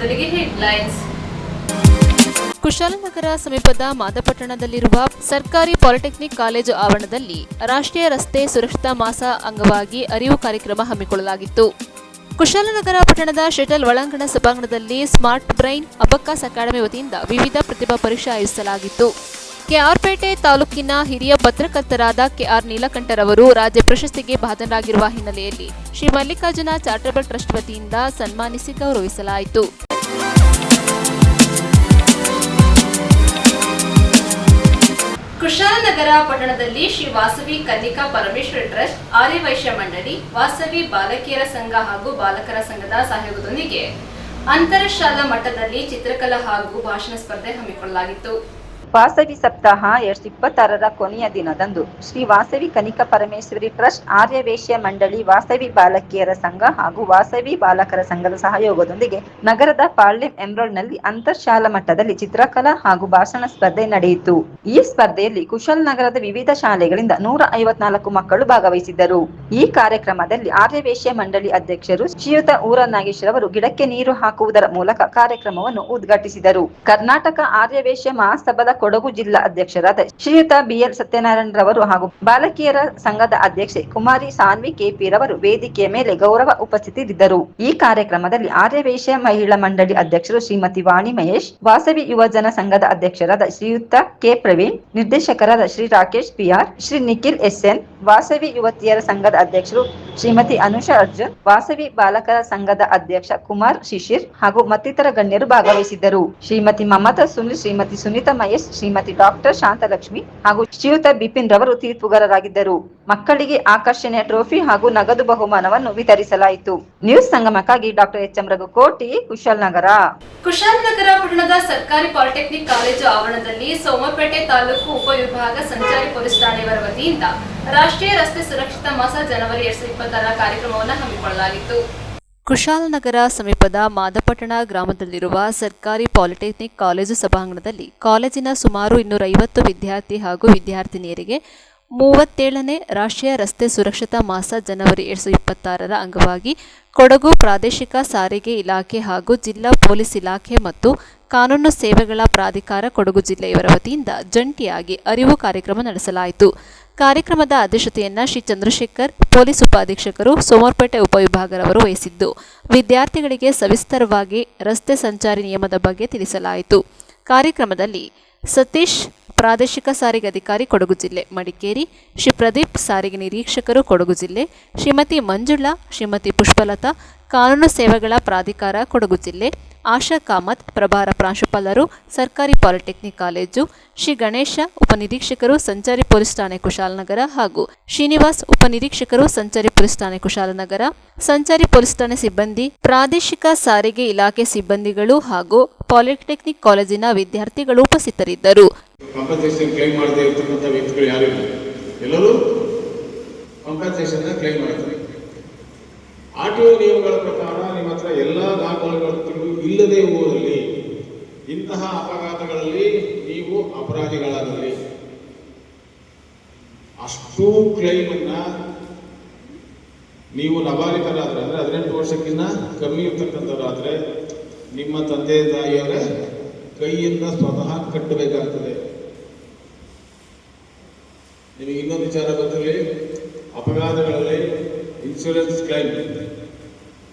ಮೊದಲಿಗೆ ಹೆಡ್ಲೈನ್ಸ್. ಕುಶಾಲನಗರ ಸಮೀಪದ ಮಾದಪಟ್ಟಣದಲ್ಲಿರುವ ಸರ್ಕಾರಿ ಪಾಲಿಟೆಕ್ನಿಕ್ ಕಾಲೇಜು ಆವರಣದಲ್ಲಿ ರಾಷ್ಟ್ರೀಯ ರಸ್ತೆ ಸುರಕ್ಷತಾ ಮಾಸ ಅಂಗವಾಗಿ ಅರಿವು ಕಾರ್ಯಕ್ರಮ ಹಮ್ಮಿಕೊಳ್ಳಲಾಗಿತ್ತು. ಕುಶಾಲನಗರ ಪಟ್ಟಣದ ಶಟಲ್ ಒಳಾಂಗಣ ಸಭಾಂಗಣದಲ್ಲಿ ಸ್ಮಾರ್ಟ್ ಬ್ರೈನ್ ಅಬಕಾಸ್ ಅಕಾಡೆಮಿ ವತಿಯಿಂದ ವಿವಿಧ ಪ್ರತಿಭಾ ಪರೀಕ್ಷೆ ಆಯೋಜಿಸಲಾಗಿತ್ತು. ಕೆಆರ್ಪೇಟೆ ತಾಲೂಕಿನ ಹಿರಿಯ ಪತ್ರಕರ್ತರಾದ ಕೆಆರ್ ನೀಲಕಂಠರವರು ರಾಜ್ಯ ಪ್ರಶಸ್ತಿಗೆ ಭಾಜನರಾಗಿರುವ ಹಿನ್ನೆಲೆಯಲ್ಲಿ ಶ್ರೀ ಮಲ್ಲಿಕಾರ್ಜುನ ಚಾರಿಟಬಲ್ ಟ್ರಸ್ಟ್ ವತಿಯಿಂದ ಸನ್ಮಾನಿಸಿ ಗೌರವಿಸಲಾಯಿತು. ಕುಶಾಲನಗರ ಪಟ್ಟಣದಲ್ಲಿ ಶ್ರೀ ವಾಸವಿ ಕನ್ನಿಕಾ ಪರಮೇಶ್ವರ ಟ್ರಸ್ಟ್, ಆರ್ಯವೈಶ್ಯ ಮಂಡಳಿ, ವಾಸವಿ ಬಾಲಕಿಯರ ಸಂಘ ಹಾಗೂ ಬಾಲಕರ ಸಂಘದ ಸಹಯೋಗದೊಂದಿಗೆ ಅಂತರ ಶಾಲಾ ಮಟ್ಟದಲ್ಲಿ ಚಿತ್ರಕಲಾ ಹಾಗೂ ಭಾಷಣ ಸ್ಪರ್ಧೆ ಹಮ್ಮಿಕೊಳ್ಳಲಾಗಿತ್ತು. ವಾಸವಿ ಸಪ್ತಾಹ 2026ರ ಕೊನೆಯ ದಿನದಂದು ಶ್ರೀ ವಾಸವಿ ಕನಿಕಾ ಪರಮೇಶ್ವರಿ ಟ್ರಸ್ಟ್, ಆರ್ಯವೈಶ್ಯ ಮಂಡಳಿ, ವಾಸವಿ ಬಾಲಕಿಯರ ಸಂಘ ಹಾಗೂ ವಾಸವಿ ಬಾಲಕರ ಸಂಘದ ಸಹಯೋಗದೊಂದಿಗೆ ನಗರದ ಪಾಳ್ಯಂ ಎಮ್ರೋಡ್ನಲ್ಲಿ ಅಂತರ್ಶಾಲಾ ಮಟ್ಟದಲ್ಲಿ ಚಿತ್ರಕಲಾ ಹಾಗೂ ಭಾಷಣ ಸ್ಪರ್ಧೆ ನಡೆಯಿತು. ಈ ಸ್ಪರ್ಧೆಯಲ್ಲಿ ಕುಶಾಲನಗರದ ವಿವಿಧ ಶಾಲೆಗಳಿಂದ 154 ಮಕ್ಕಳು ಭಾಗವಹಿಸಿದ್ದರು. ಈ ಕಾರ್ಯಕ್ರಮದಲ್ಲಿ ಆರ್ಯವೈಶ್ಯ ಮಂಡಳಿ ಅಧ್ಯಕ್ಷರು ಶ್ರೀಯುತ ಊರ ನಾಗೇಶ್ವರವರು ಗಿಡಕ್ಕೆ ನೀರು ಹಾಕುವುದರ ಮೂಲಕ ಕಾರ್ಯಕ್ರಮವನ್ನು ಉದ್ಘಾಟಿಸಿದರು. ಕರ್ನಾಟಕ ಆರ್ಯವೈಶ್ಯ ಮಹಾಸಭಾದ ಕೊಡಗು ಜಿಲ್ಲಾ ಅಧ್ಯಕ್ಷರಾದ ಶ್ರೀಯುತ ಬಿಎಲ್ ಸತ್ಯನಾರಾಯಣ ರವರು ಹಾಗೂ ಬಾಲಕಿಯರ ಸಂಘದ ಅಧ್ಯಕ್ಷೆ ಕುಮಾರಿ ಸಾನ್ವಿ ಕೆಪಿ ರವರು ವೇದಿಕೆಯ ಮೇಲೆ ಗೌರವ ಉಪಸ್ಥಿತರಿದ್ದರು. ಈ ಕಾರ್ಯಕ್ರಮದಲ್ಲಿ ಆರ್ಯವೈಶ್ಯ ಮಹಿಳಾ ಮಂಡಳಿ ಅಧ್ಯಕ್ಷರು ಶ್ರೀಮತಿ ವಾಣಿ ಮಹೇಶ್, ವಾಸವಿ ಯುವಜನ ಸಂಘದ ಅಧ್ಯಕ್ಷರಾದ ಶ್ರೀಯುತ ಕೆ ಪ್ರವೀಣ್, ನಿರ್ದೇಶಕರಾದ ಶ್ರೀ ರಾಕೇಶ್ ಪಿಆರ್, ಶ್ರೀ ನಿಖಿಲ್ ಎಸ್ಎನ್, ವಾಸವಿ ಯುವತಿಯರ ಸಂಘದ ಅಧ್ಯಕ್ಷರು ಶ್ರೀಮತಿ ಅನುಷಾ ಅರ್ಜುನ್, ವಾಸವಿ ಬಾಲಕರ ಸಂಘದ ಅಧ್ಯಕ್ಷ ಕುಮಾರ್ ಶಿಶಿರ್ ಹಾಗೂ ಮತ್ತಿತರ ಗಣ್ಯರು ಭಾಗವಹಿಸಿದ್ದರು. ಶ್ರೀಮತಿ ಮಮತಾ ಸುನಿಲ್, ಶ್ರೀಮತಿ ಸುನೀತಾ ಮಹೇಶ್, ಶ್ರೀಮತಿ ಡಾಕ್ಟರ್ ಶಾಂತಲಕ್ಷ್ಮಿ ಹಾಗೂ ಶ್ರೀಯುತ ಬಿಪಿನ್ ರವರು ತೀರ್ಪುಗಾರರಾಗಿದ್ದರು. ಮಕ್ಕಳಿಗೆ ಆಕರ್ಷಣೆಯ ಟ್ರೋಫಿ ಹಾಗೂ ನಗದು ಬಹುಮಾನವನ್ನು ವಿತರಿಸಲಾಯಿತು. ನ್ಯೂಸ್ ಸಂಗಮಕ್ಕಾಗಿ ಡಾಕ್ಟರ್ ಎಚ್ಎಂ ರಘುಕೋಟಿ, ಕುಶಾಲನಗರ. ಕುಶಾಲನಗರ ಪಟ್ಟಣದ ಸರ್ಕಾರಿ ಪಾಲಿಟೆಕ್ನಿಕ್ ಕಾಲೇಜು ಆವರಣದಲ್ಲಿ ಸೋಮಪೇಟೆ ತಾಲೂಕು ಉಪವಿಭಾಗ ಸಂಚಾರಿ ಪೊಲೀಸ್ ಠಾಣೆಯವರ ವತಿಯಿಂದ ರಾಷ್ಟ್ರೀಯ ರಸ್ತೆ ಸುರಕ್ಷತಾ ಮಾಸ ಜನವರಿ 2026ರ ಕಾರ್ಯಕ್ರಮವನ್ನು ಹಮ್ಮಿಕೊಳ್ಳಲಾಗಿತ್ತು. ಕುಶಾಲನಗರ ಸಮೀಪದ ಮಾದಪಟ್ಟಣ ಗ್ರಾಮದಲ್ಲಿರುವ ಸರ್ಕಾರಿ ಪಾಲಿಟೆಕ್ನಿಕ್ ಕಾಲೇಜು ಸಭಾಂಗಣದಲ್ಲಿ ಕಾಲೇಜಿನ ಸುಮಾರು 250 ವಿದ್ಯಾರ್ಥಿ ಹಾಗೂ ವಿದ್ಯಾರ್ಥಿನಿಯರಿಗೆ 37ನೇ ರಾಷ್ಟ್ರೀಯ ರಸ್ತೆ ಸುರಕ್ಷತಾ ಮಾಸ ಜನವರಿ 2026ರ ಅಂಗವಾಗಿ ಕೊಡಗು ಪ್ರಾದೇಶಿಕ ಸಾರಿಗೆ ಇಲಾಖೆ ಹಾಗೂ ಜಿಲ್ಲಾ ಪೊಲೀಸ್ ಇಲಾಖೆ ಮತ್ತು ಕಾನೂನು ಸೇವೆಗಳ ಪ್ರಾಧಿಕಾರ ಕೊಡಗು ಜಿಲ್ಲೆಯವರ ವತಿಯಿಂದ ಜಂಟಿಯಾಗಿ ಅರಿವು ಕಾರ್ಯಕ್ರಮ ನಡೆಸಲಾಯಿತು. ಕಾರ್ಯಕ್ರಮದ ಅಧ್ಯಕ್ಷತೆಯನ್ನ ಶ್ರೀ ಚಂದ್ರಶೇಖರ್, ಪೊಲೀಸ್ ಉಪಾಧೀಕ್ಷಕರು, ಸೋಮರ್ಪೇಟೆ ಉಪವಿಭಾಗರವರು ವಹಿಸಿದ್ದು, ವಿದ್ಯಾರ್ಥಿಗಳಿಗೆ ಸವಿಸ್ತರವಾಗಿ ರಸ್ತೆ ಸಂಚಾರಿ ನಿಯಮದ ಬಗ್ಗೆ ತಿಳಿಸಲಾಯಿತು. ಕಾರ್ಯಕ್ರಮದಲ್ಲಿ ಸತೀಶ್, ಪ್ರಾದೇಶಿಕ ಸಾರಿಗೆ ಅಧಿಕಾರಿ ಕೊಡಗು ಜಿಲ್ಲೆ ಮಡಿಕೇರಿ, ಶ್ರೀ ಪ್ರದೀಪ್, ಸಾರಿಗೆ ನಿರೀಕ್ಷಕರು ಕೊಡಗು ಜಿಲ್ಲೆ, ಶ್ರೀಮತಿ ಮಂಜುಳಾ, ಶ್ರೀಮತಿ ಪುಷ್ಪಲತಾ, ಕಾನೂನು ಸೇವೆಗಳ ಪ್ರಾಧಿಕಾರ ಕೊಡಗು ಜಿಲ್ಲೆ, ಆಶಾ ಕಾಮತ್, ಪ್ರಭಾರ ಪ್ರಾಂಶುಪಾಲರು, ಸರ್ಕಾರಿ ಪಾಲಿಟೆಕ್ನಿಕ್ ಕಾಲೇಜು, ಶ್ರೀ ಗಣೇಶ, ಉಪನಿರೀಕ್ಷಕರು, ಸಂಚಾರಿ ಪೊಲೀಸ್ ಠಾಣೆ ಕುಶಾಲನಗರ ಹಾಗೂ ಶ್ರೀನಿವಾಸ್, ಉಪನಿರೀಕ್ಷಕರು, ಸಂಚಾರಿ ಪೊಲೀಸ್ ಠಾಣೆ ಕುಶಾಲನಗರ, ಸಂಚಾರಿ ಪೊಲೀಸ್ ಠಾಣೆ ಸಿಬ್ಬಂದಿ, ಪ್ರಾದೇಶಿಕ ಸಾರಿಗೆ ಇಲಾಖೆ ಸಿಬ್ಬಂದಿಗಳು ಹಾಗೂ ಪಾಲಿಟೆಕ್ನಿಕ್ ಕಾಲೇಜಿನ ವಿದ್ಯಾರ್ಥಿಗಳು ಉಪಸ್ಥಿತರಿದ್ದರು. ಕಾಂಪನ್ಸೇಷನ್ ಕ್ಲೈಮ್ ಮಾಡದೇ ಇರತಕ್ಕಂಥ ವ್ಯಕ್ತಿಗಳು ಯಾರು ಇಲ್ಲ, ಎಲ್ಲರೂ ಕಾಂಪನ್ಸೇಷನ್ ಕ್ಲೈಮ್ ಮಾಡ್ತಾರೆ. ಆರ್ಟಿಒ ನಿಯಮಗಳ ಪ್ರಕಾರ ನಿಮ್ಮ ಹತ್ರ ಎಲ್ಲ ದಾಖಲೆಗಳು ಇಲ್ಲದೆ ಹೋದಲ್ಲಿ ಇಂತಹ ಅಪಘಾತಗಳಲ್ಲಿ ನೀವು ಅಪರಾಧಿಗಳಾದಲ್ಲಿ ಅಷ್ಟು ಕ್ಲೈಮನ್ನ ನೀವು ನಬಾಲಿಕರಾದ್ರೆ, ಅಂದರೆ 18 ವರ್ಷಕ್ಕಿಂತ ಕಮ್ಮಿ ಇರ್ತಕ್ಕಂಥವ್ರಾದ್ರೆ ನಿಮ್ಮ ತಂದೆ ತಾಯಿಯವರ ಕೈಯಿಂದ ಸ್ವತಃ ಕಟ್ಟಬೇಕಾಗ್ತದೆ. ನಿಮಗೆ ಇನ್ನೊಂದು ವಿಚಾರ ಗೊತ್ತಿರಲಿ, ಅಪಘಾತಗಳಲ್ಲಿ ಇನ್ಶೂರೆನ್ಸ್ ಕ್ಲೈಮ್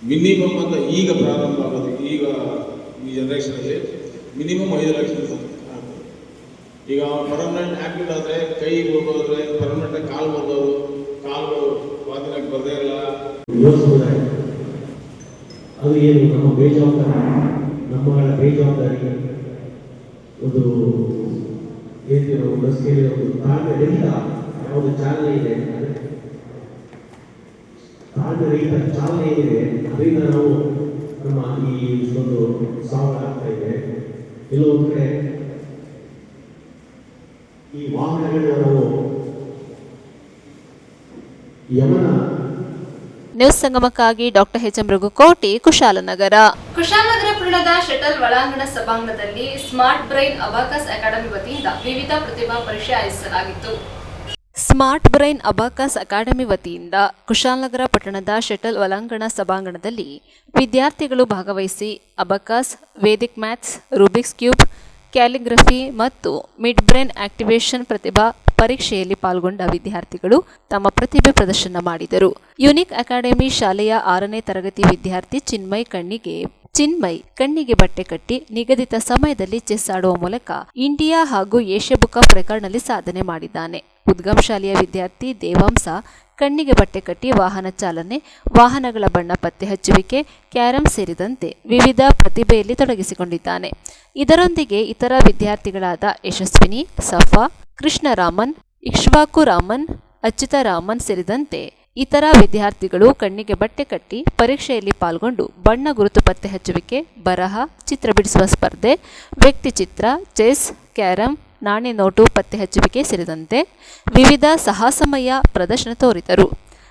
ಮಿನಿಮಮ್ ಅಂತ ಈಗ ಪ್ರಾರಂಭ ಆಗೋದು. ಈಗ ಈ ಜನರೇಷನಲ್ಲಿ ಮಿನಿಮಮ್ 5 ಲಕ್ಷ ಆಗ್ತದೆ. ಈಗ ಪರ್ಮನೆಂಟ್ ಆಕ್ಸಿಡೆಂಟ್ ಆದರೆ ಕೈ ಹೋಗೋದ್ರೆ ಪರ್ಮನೆಂಟ್ ಕಾಲು ಹೋಗೋದು, ಕಾಲುಗಳು ವಾದನಕ್ಕೆ ಬರದೇ ಇಲ್ಲ. ಅದು ಏನು ನಮ್ಮ ಬೇಜವಾಬ್ದಾರಿ, ನಮ್ಮಗಳ ಬೇಜವಾಬ್ದಾರಿ. ಒಂದು ಏನು ನಾವು ಬಸ್ಗೆ ಒಂದು ತಾಳ್ಮೆರಹಿತ ಯಾವುದು ಚಾಲನೆ ಇದೆ, ತಾಳ್ಮೆರಹಿತ ಚಾಲನೆ ಏನಿದೆ ಅದರಿಂದ ನಾವು ನಮ್ಮ ಈ ಒಂದು ಸಾವಾಗ್ತಾ ಇದೆ. ಕೆಲವೊಂದು ಕಡೆ ಈ ವಾಹನಗಳನ್ನ ನಾವು ಯಮನ. ನ್ಯೂಸ್ ಸಂಗಮಕ್ಕಾಗಿ ಡಾಕ್ಟರ್ ಎಚ್ಎಂ ರಘುಕೋಟಿ, ಕುಶಾಲನಗರ. ಕುಶಾಲನಗರ ಪಟ್ಟಣದ ಶಟಲ್ ಒಳಾಂಗಣ ಸಭಾಂಗಣದಲ್ಲಿ ಸ್ಮಾರ್ಟ್ ಬ್ರೈನ್ ಅಬಕಾಸ್ ಅಕಾಡೆಮಿ ವತಿಯಿಂದ ವಿವಿಧ ಪ್ರತಿಭಾ ಪರೀಕ್ಷೆ ಆಯೋಜಿಸಲಾಗಿತ್ತು. ಸ್ಮಾರ್ಟ್ ಬ್ರೈನ್ ಅಬಾಕಸ್ ಅಕಾಡೆಮಿ ವತಿಯಿಂದ ಕುಶಾಲನಗರ ಪಟ್ಟಣದ ಶಟಲ್ ಒಳಾಂಗಣ ಸಭಾಂಗಣದಲ್ಲಿ ವಿದ್ಯಾರ್ಥಿಗಳು ಭಾಗವಹಿಸಿ abacus, Vedic maths, Rubik's cube, calligraphy ಮತ್ತು ಮಿಡ್ ಬ್ರೈನ್ ಆಕ್ಟಿವೇಶನ್ ಪ್ರತಿಭಾ ಪರೀಕ್ಷೆಯಲ್ಲಿ ಪಾಲ್ಗೊಂಡ ವಿದ್ಯಾರ್ಥಿಗಳು ತಮ್ಮ ಪ್ರತಿಭೆ ಪ್ರದರ್ಶನ ಮಾಡಿದರು. ಯುನಿಕ್ ಅಕಾಡೆಮಿ ಶಾಲೆಯ 6ನೇ ತರಗತಿ ವಿದ್ಯಾರ್ಥಿ ಚಿನ್ಮಯ್ ಕಣ್ಣಿಗೆ ಬಟ್ಟೆ ಕಟ್ಟಿ ನಿಗದಿತ ಸಮಯದಲ್ಲಿ ಚೆಸ್ ಆಡುವ ಮೂಲಕ ಇಂಡಿಯಾ ಹಾಗೂ ಏಷ್ಯಾ ಬುಕ್ ಆಫ್ ರೆಕಾರ್ಡ್ನಲ್ಲಿ ಸಾಧನೆ ಮಾಡಿದ್ದಾನೆ. ಉದ್ಗಮ್ ಶಾಲೆಯ ವಿದ್ಯಾರ್ಥಿ ದೇವಾಂಶ ಕಣ್ಣಿಗೆ ಬಟ್ಟೆ ಕಟ್ಟಿ ವಾಹನ ಚಾಲನೆ, ವಾಹನಗಳ ಬಣ್ಣ ಪತ್ತೆ ಹಚ್ಚುವಿಕೆ, ಕ್ಯಾರಂ ಸೇರಿದಂತೆ ವಿವಿಧ ಪ್ರತಿಭೆಯಲ್ಲಿ ತೊಡಗಿಸಿಕೊಂಡಿದ್ದಾನೆ. ಇದರೊಂದಿಗೆ ಇತರ ವಿದ್ಯಾರ್ಥಿಗಳಾದ ಯಶಸ್ವಿನಿ, ಸಫಾ, ಕೃಷ್ಣರಾಮನ್, ಇಕ್ಷ್ವಾಕು ರಾಮನ್, ಅಚ್ಯುತರಾಮನ್ ಸೇರಿದಂತೆ ಇತರ ವಿದ್ಯಾರ್ಥಿಗಳು ಕಣ್ಣಿಗೆ ಬಟ್ಟೆ ಕಟ್ಟಿ ಪರೀಕ್ಷೆಯಲ್ಲಿ ಪಾಲ್ಗೊಂಡು ಬಣ್ಣ ಗುರುತು ಪತ್ತೆ ಹಚ್ಚುವಿಕೆ, ಬರಹ, ಚಿತ್ರ ಬಿಡಿಸುವ ಸ್ಪರ್ಧೆ, ವ್ಯಕ್ತಿ ಚಿತ್ರ, ಚೆಸ್, ಕ್ಯಾರಂ, ನಾಣ್ಯ ನೋಟು ಪತ್ತೆ ಹಚ್ಚುವಿಕೆ ಸೇರಿದಂತೆ ವಿವಿಧ ಸಾಹಸಮಯ ಪ್ರದರ್ಶನ ತೋರಿದರು.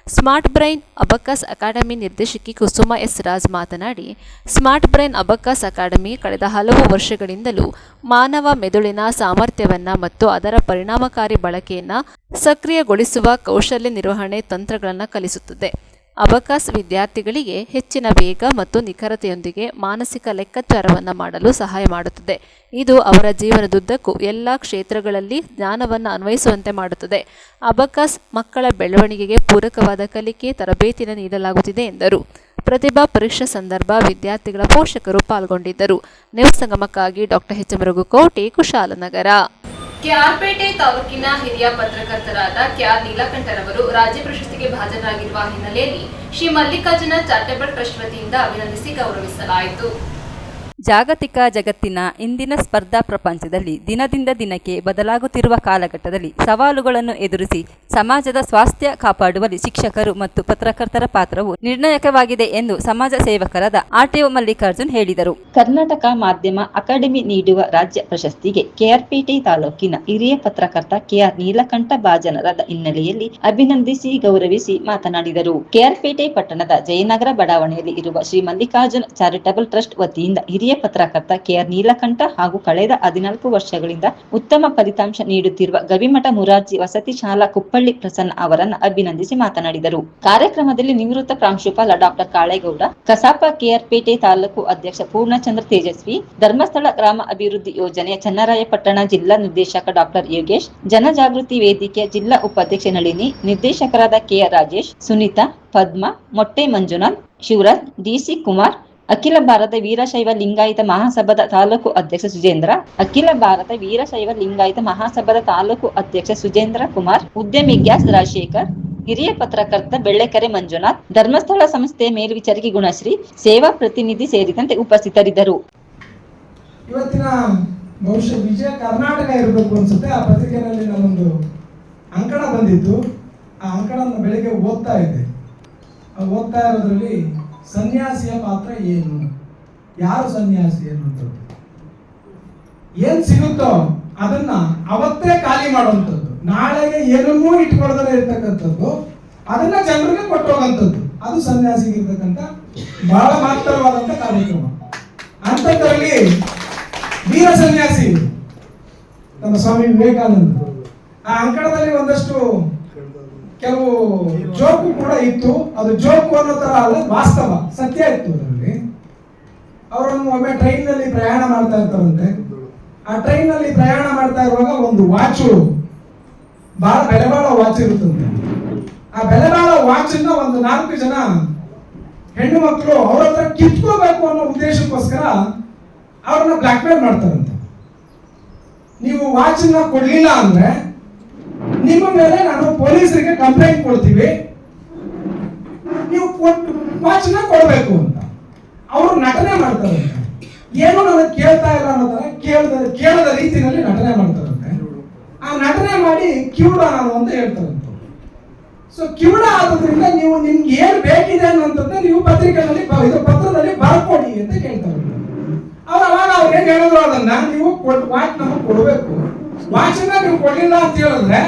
ಸ್ಮಾರ್ಟ್ ಬ್ರೈನ್ ಅಬಾಕಸ್ ಅಕಾಡೆಮಿ ನಿರ್ದೇಶಕಿ ಕುಸುಮ ಎಸ್ ರಾಜ್ ಮಾತನಾಡಿ, ಸ್ಮಾರ್ಟ್ ಬ್ರೈನ್ ಅಬಾಕಸ್ ಅಕಾಡೆಮಿ ಕಳೆದ ಹಲವು ವರ್ಷಗಳಿಂದಲೂ ಮಾನವ ಮೆದುಳಿನ ಸಾಮರ್ಥ್ಯವನ್ನು ಮತ್ತು ಅದರ ಪರಿಣಾಮಕಾರಿ ಬಳಕೆಯನ್ನು ಸಕ್ರಿಯಗೊಳಿಸುವ ಕೌಶಲ್ಯ ನಿರ್ವಹಣೆ ತಂತ್ರಗಳನ್ನು ಕಲಿಸುತ್ತದೆ. ಅಬಾಕಸ್ ವಿದ್ಯಾರ್ಥಿಗಳಿಗೆ ಹೆಚ್ಚಿನ ವೇಗ ಮತ್ತು ನಿಖರತೆಯೊಂದಿಗೆ ಮಾನಸಿಕ ಲೆಕ್ಕಾಚಾರವನ್ನು ಮಾಡಲು ಸಹಾಯ ಮಾಡುತ್ತದೆ. ಇದು ಅವರ ಜೀವನದುದ್ದಕ್ಕೂ ಎಲ್ಲ ಕ್ಷೇತ್ರಗಳಲ್ಲಿ ಜ್ಞಾನವನ್ನು ಅನ್ವಯಿಸುವಂತೆ ಮಾಡುತ್ತದೆ. ಅಬಾಕಸ್ ಮಕ್ಕಳ ಬೆಳವಣಿಗೆಗೆ ಪೂರಕವಾದ ಕಲಿಕೆ ತರಬೇತಿಯನ್ನು ನೀಡಲಾಗುತ್ತಿದೆ ಎಂದರು. ಪ್ರತಿಭಾ ಪರೀಕ್ಷಾ ಸಂದರ್ಭ ವಿದ್ಯಾರ್ಥಿಗಳ ಪೋಷಕರು ಪಾಲ್ಗೊಂಡಿದ್ದರು. ನ್ಯೂಸ್ ಸಂಗಮಕ್ಕಾಗಿ doctor H M ರಘುಕೋಟಿ, Kushalnagar. KR Pete ತಾಲೂಕಿನ ಹಿರಿಯ ಪತ್ರಕರ್ತರಾದ ಕೆಆರ್ ನೀಲಕಂಠರವರು ರಾಜ್ಯ ಪ್ರಶಸ್ತಿಗೆ ಭಾಜನರಾಗಿರುವ ಹಿನ್ನೆಲೆಯಲ್ಲಿ ಶ್ರೀ ಮಲ್ಲಿಕಾರ್ಜುನ ಚಾರಿಟಬಲ್ ಟ್ರಸ್ಟ್ ವತಿಯಿಂದ ಅಭಿನಂದಿಸಿ ಗೌರವಿಸಲಾಯಿತು. ಜಾಗತಿಕ ಜಗತ್ತಿನ ಇಂದಿನ ಸ್ಪರ್ಧಾ ಪ್ರಪಂಚದಲ್ಲಿ ದಿನದಿಂದ ದಿನಕ್ಕೆ ಬದಲಾಗುತ್ತಿರುವ ಕಾಲಘಟ್ಟದಲ್ಲಿ ಸವಾಲುಗಳನ್ನು ಎದುರಿಸಿ ಸಮಾಜದ ಸ್ವಾಸ್ಥ್ಯ ಕಾಪಾಡುವಲ್ಲಿ ಶಿಕ್ಷಕರು ಮತ್ತು ಪತ್ರಕರ್ತರ ಪಾತ್ರವು ನಿರ್ಣಾಯಕವಾಗಿದೆ ಎಂದು ಸಮಾಜ ಸೇವಕರಾದ ಆರ್ಟಿಒ ಮಲ್ಲಿಕಾರ್ಜುನ್ ಹೇಳಿದರು. ಕರ್ನಾಟಕ ಮಾಧ್ಯಮ ಅಕಾಡೆಮಿ ನೀಡುವ ರಾಜ್ಯ ಪ್ರಶಸ್ತಿಗೆ ಕೆಆರ್ಪೇಟೆ ತಾಲೂಕಿನ ಹಿರಿಯ ಪತ್ರಕರ್ತ ಕೆಆರ್ ನೀಲಕಂಠ ಭಾಜನರಾದ ಹಿನ್ನೆಲೆಯಲ್ಲಿ ಅಭಿನಂದಿಸಿ ಗೌರವಿಸಿ ಮಾತನಾಡಿದರು. ಕೆಆರ್ಪೇಟೆ ಪಟ್ಟಣದ ಜಯನಗರ ಬಡಾವಣೆಯಲ್ಲಿ ಇರುವ ಶ್ರೀ ಮಲ್ಲಿಕಾರ್ಜುನ್ ಚಾರಿಟಬಲ್ ಟ್ರಸ್ಟ್ ವತಿಯಿಂದ ಹಿರಿಯ ಪತ್ರಕರ್ತ ಕೆಆರ್ ನೀಲಕಂಠ ಹಾಗೂ ಕಳೆದ 14 ವರ್ಷಗಳಿಂದ ಉತ್ತಮ ಫಲಿತಾಂಶ ನೀಡುತ್ತಿರುವ ಗವಿಮಠ ಮುರಾರ್ಜಿ ವಸತಿ ಶಾಲಾ ಕುಪ್ಪಳ್ಳಿ ಪ್ರಸನ್ನ ಅವರನ್ನು ಅಭಿನಂದಿಸಿ ಮಾತನಾಡಿದರು. ಕಾರ್ಯಕ್ರಮದಲ್ಲಿ ನಿವೃತ್ತ ಪ್ರಾಂಶುಪಾಲ ಡಾಕ್ಟರ್ ಕಾಳೇಗೌಡ, ಕಸಾಪ ಕೆಆರ್ಪೇಟೆ ತಾಲೂಕು ಅಧ್ಯಕ್ಷ ಪೂರ್ಣಚಂದ್ರ ತೇಜಸ್ವಿ, ಧರ್ಮಸ್ಥಳ ಗ್ರಾಮ ಅಭಿವೃದ್ಧಿ ಯೋಜನೆಯ ಚನ್ನರಾಯಪಟ್ಟಣ ಜಿಲ್ಲಾ ನಿರ್ದೇಶಕ ಡಾಕ್ಟರ್ ಯೋಗೇಶ್, ಜನಜಾಗೃತಿ ವೇದಿಕೆಯ ಜಿಲ್ಲಾ ಉಪಾಧ್ಯಕ್ಷೆ ನಳಿನಿ, ನಿರ್ದೇಶಕರಾದ ಕೆಆರ್ ರಾಜೇಶ್, ಸುನೀತಾ, ಪದ್ಮ, ಮೊಟ್ಟೆ ಮಂಜುನಾಥ್, ಶಿವರಾಜ್, ಡಿಸಿ ಕುಮಾರ್, ಅಖಿಲ ಭಾರತ ವೀರಶೈವ ಲಿಂಗಾಯತ ಮಹಾಸಭಾದ ತಾಲೂಕು ಅಧ್ಯಕ್ಷ ಸುಜೇಂದ್ರ, ಅಖಿಲ ಭಾರತ ವೀರಶೈವ ಲಿಂಗಾಯತ ಮಹಾಸಭಾದ ತಾಲೂಕು ಅಧ್ಯಕ್ಷ ಸುಜೇಂದ್ರ ಕುಮಾರ್, ಉದ್ಯಮಿ ಗ್ಯಾಸ್ ರಾಜಶೇಖರ್, ಹಿರಿಯ ಪತ್ರಕರ್ತ ಬೆಳ್ಳೆಕೆರೆ ಮಂಜುನಾಥ್, ಧರ್ಮಸ್ಥಳ ಸಂಸ್ಥೆಯ ಮೇಲ್ವಿಚಾರಕಿ ಗುಣಶ್ರೀ, ಸೇವಾ ಪ್ರತಿನಿಧಿ ಸೇರಿದಂತೆ ಉಪಸ್ಥಿತರಿದ್ದರು. ಇವತ್ತಿನ ಬಹುಶಃ ವಿಜಯ ಕರ್ನಾಟಕ ಇರಬೇಕು ಅನ್ಸುತ್ತೆ. ಆ ಪತ್ರಿಕೆಯಲ್ಲಿ ನಾನೊಂದು ಅಂಕಣ ಬಂದಿತ್ತು. ಆ ಅಂಕಣ ಬೆಳಿಗ್ಗೆ ಓದ್ತಾ ಇದ್ದೆ. ಓದ್ತಾ ಇರೋದ್ರಲ್ಲಿ ಸನ್ಯಾಸಿಯ ಪಾತ್ರ ಏನು, ಯಾರು ಸನ್ಯಾಸಿ ಅನ್ನುವಂಥದ್ದು, ಏನ್ ಸಿಗುತ್ತೋ ಅದನ್ನ ಅವತ್ತೇ ಖಾಲಿ ಮಾಡುವಂಥದ್ದು, ನಾಳೆಗೆ ಏನನ್ನೂ ಇಟ್ಕೊಳ್ದೇ ಇರ್ತಕ್ಕಂಥದ್ದು, ಅದನ್ನ ಜನರಿಗೆ ಕೊಟ್ಟು ಹೋಗುವಂಥದ್ದು, ಅದು ಸನ್ಯಾಸಿಗೆ ಇರ್ತಕ್ಕಂಥ ಬಹಳ ಮಹತ್ತರವಾದಂಥ ಕಾರ್ಯಕ್ರಮ. ಅಂಥದ್ರಲ್ಲಿ ವೀರ ಸನ್ಯಾಸಿ ನಮ್ಮ ಸ್ವಾಮಿ ವಿವೇಕಾನಂದ. ಆ ಅಂಕಣದಲ್ಲಿ ಒಂದಷ್ಟು ಕೆಲವು ಜೋಕು ಕೂಡ ಇತ್ತು. ಅದು ಜೋಕು ಅನ್ನೋ ತರ ಅಲ್ಲ, ವಾಸ್ತವ ಸತ್ಯ ಇತ್ತು ಅದರಲ್ಲಿ. ಅವರನ್ನು ಒಮ್ಮೆ ಟ್ರೈನ್ ನಲ್ಲಿ ಪ್ರಯಾಣ ಮಾಡ್ತಾ ಇರ್ತಾರಂತೆ. ಆ ಟ್ರೈನ್ ನಲ್ಲಿ ಪ್ರಯಾಣ ಮಾಡ್ತಾ ಇರುವಾಗ ಒಂದು ವಾಚು, ಬಹಳ ಬೆಲೆ ಬಾಳೋ ವಾಚ್ ಇರುತ್ತಂತೆ. ಆ ಬೆಲೆ ಬಾಳೋ ವಾಚ್ ಅನ್ನ ಒಂದು 4 ಜನ ಹೆಣ್ಣು ಮಕ್ಕಳು ಅವ್ರ ಹತ್ರ ಕಿತ್ಕೋಬೇಕು ಅನ್ನೋ ಉದ್ದೇಶಕ್ಕೋಸ್ಕರ ಅವ್ರನ್ನ ಬ್ಲಾಕ್ ಮೇಲ್ ಮಾಡ್ತಾರಂತೆ. ನೀವು ವಾಚ್ ಅನ್ನ ಕೊಡ್ಲಿಲ್ಲ ಅಂದ್ರೆ ನಿಮ್ಮ ಮೇಲೆ ನಾನು ಪೊಲೀಸರಿಗೆ ಕಂಪ್ಲೇಂಟ್ ಕೊಡ್ತೀವಿ, ನೀವು ವಾಚ್ನ ಕೊಡ್ಬೇಕು ಅಂತ ಅವರು ನಟನೆ ಮಾಡ್ತಾರಂತೆ. ಏನು ನನಗೆ ಕೇಳ್ತಾ ಇಲ್ಲ ಅನ್ನೋದನ್ನ ಕೇಳದ ರೀತಿಯಲ್ಲಿ ನಟನೆ ಮಾಡ್ತಾರಂತೆ. ಆ ನಟನೆ ಮಾಡಿ ಕಿವುಡ ನಾನು ಅಂತ ಹೇಳ್ತಾರಂತೆ. ಸೊ ಕಿವುಡ ಆದ್ರಿಂದ ನೀವು ನಿಮ್ಗೆ ಏನ್ ಬೇಕಿದೆ ಅನ್ನೋಂಥದ್ದು ನೀವು ಪತ್ರಿಕೆಯಲ್ಲಿ ಪತ್ರದಲ್ಲಿ ಬರ್ಕೊಡಿ ಅಂತ ಕೇಳ್ತಾರೆ. ಅವಾಗ ಅವ್ರು ಏನ್ ಹೇಳಿದ್ರು, ಅದನ್ನ ನೀವು ವಾಚ್ ನಮಗೆ ಕೊಡ್ಬೇಕು, ವಾಚನ್ನ ನೀವು ಕೊಡ್ಲಿಲ್ಲ ಅಂತ ಹೇಳಿದ್ರೆ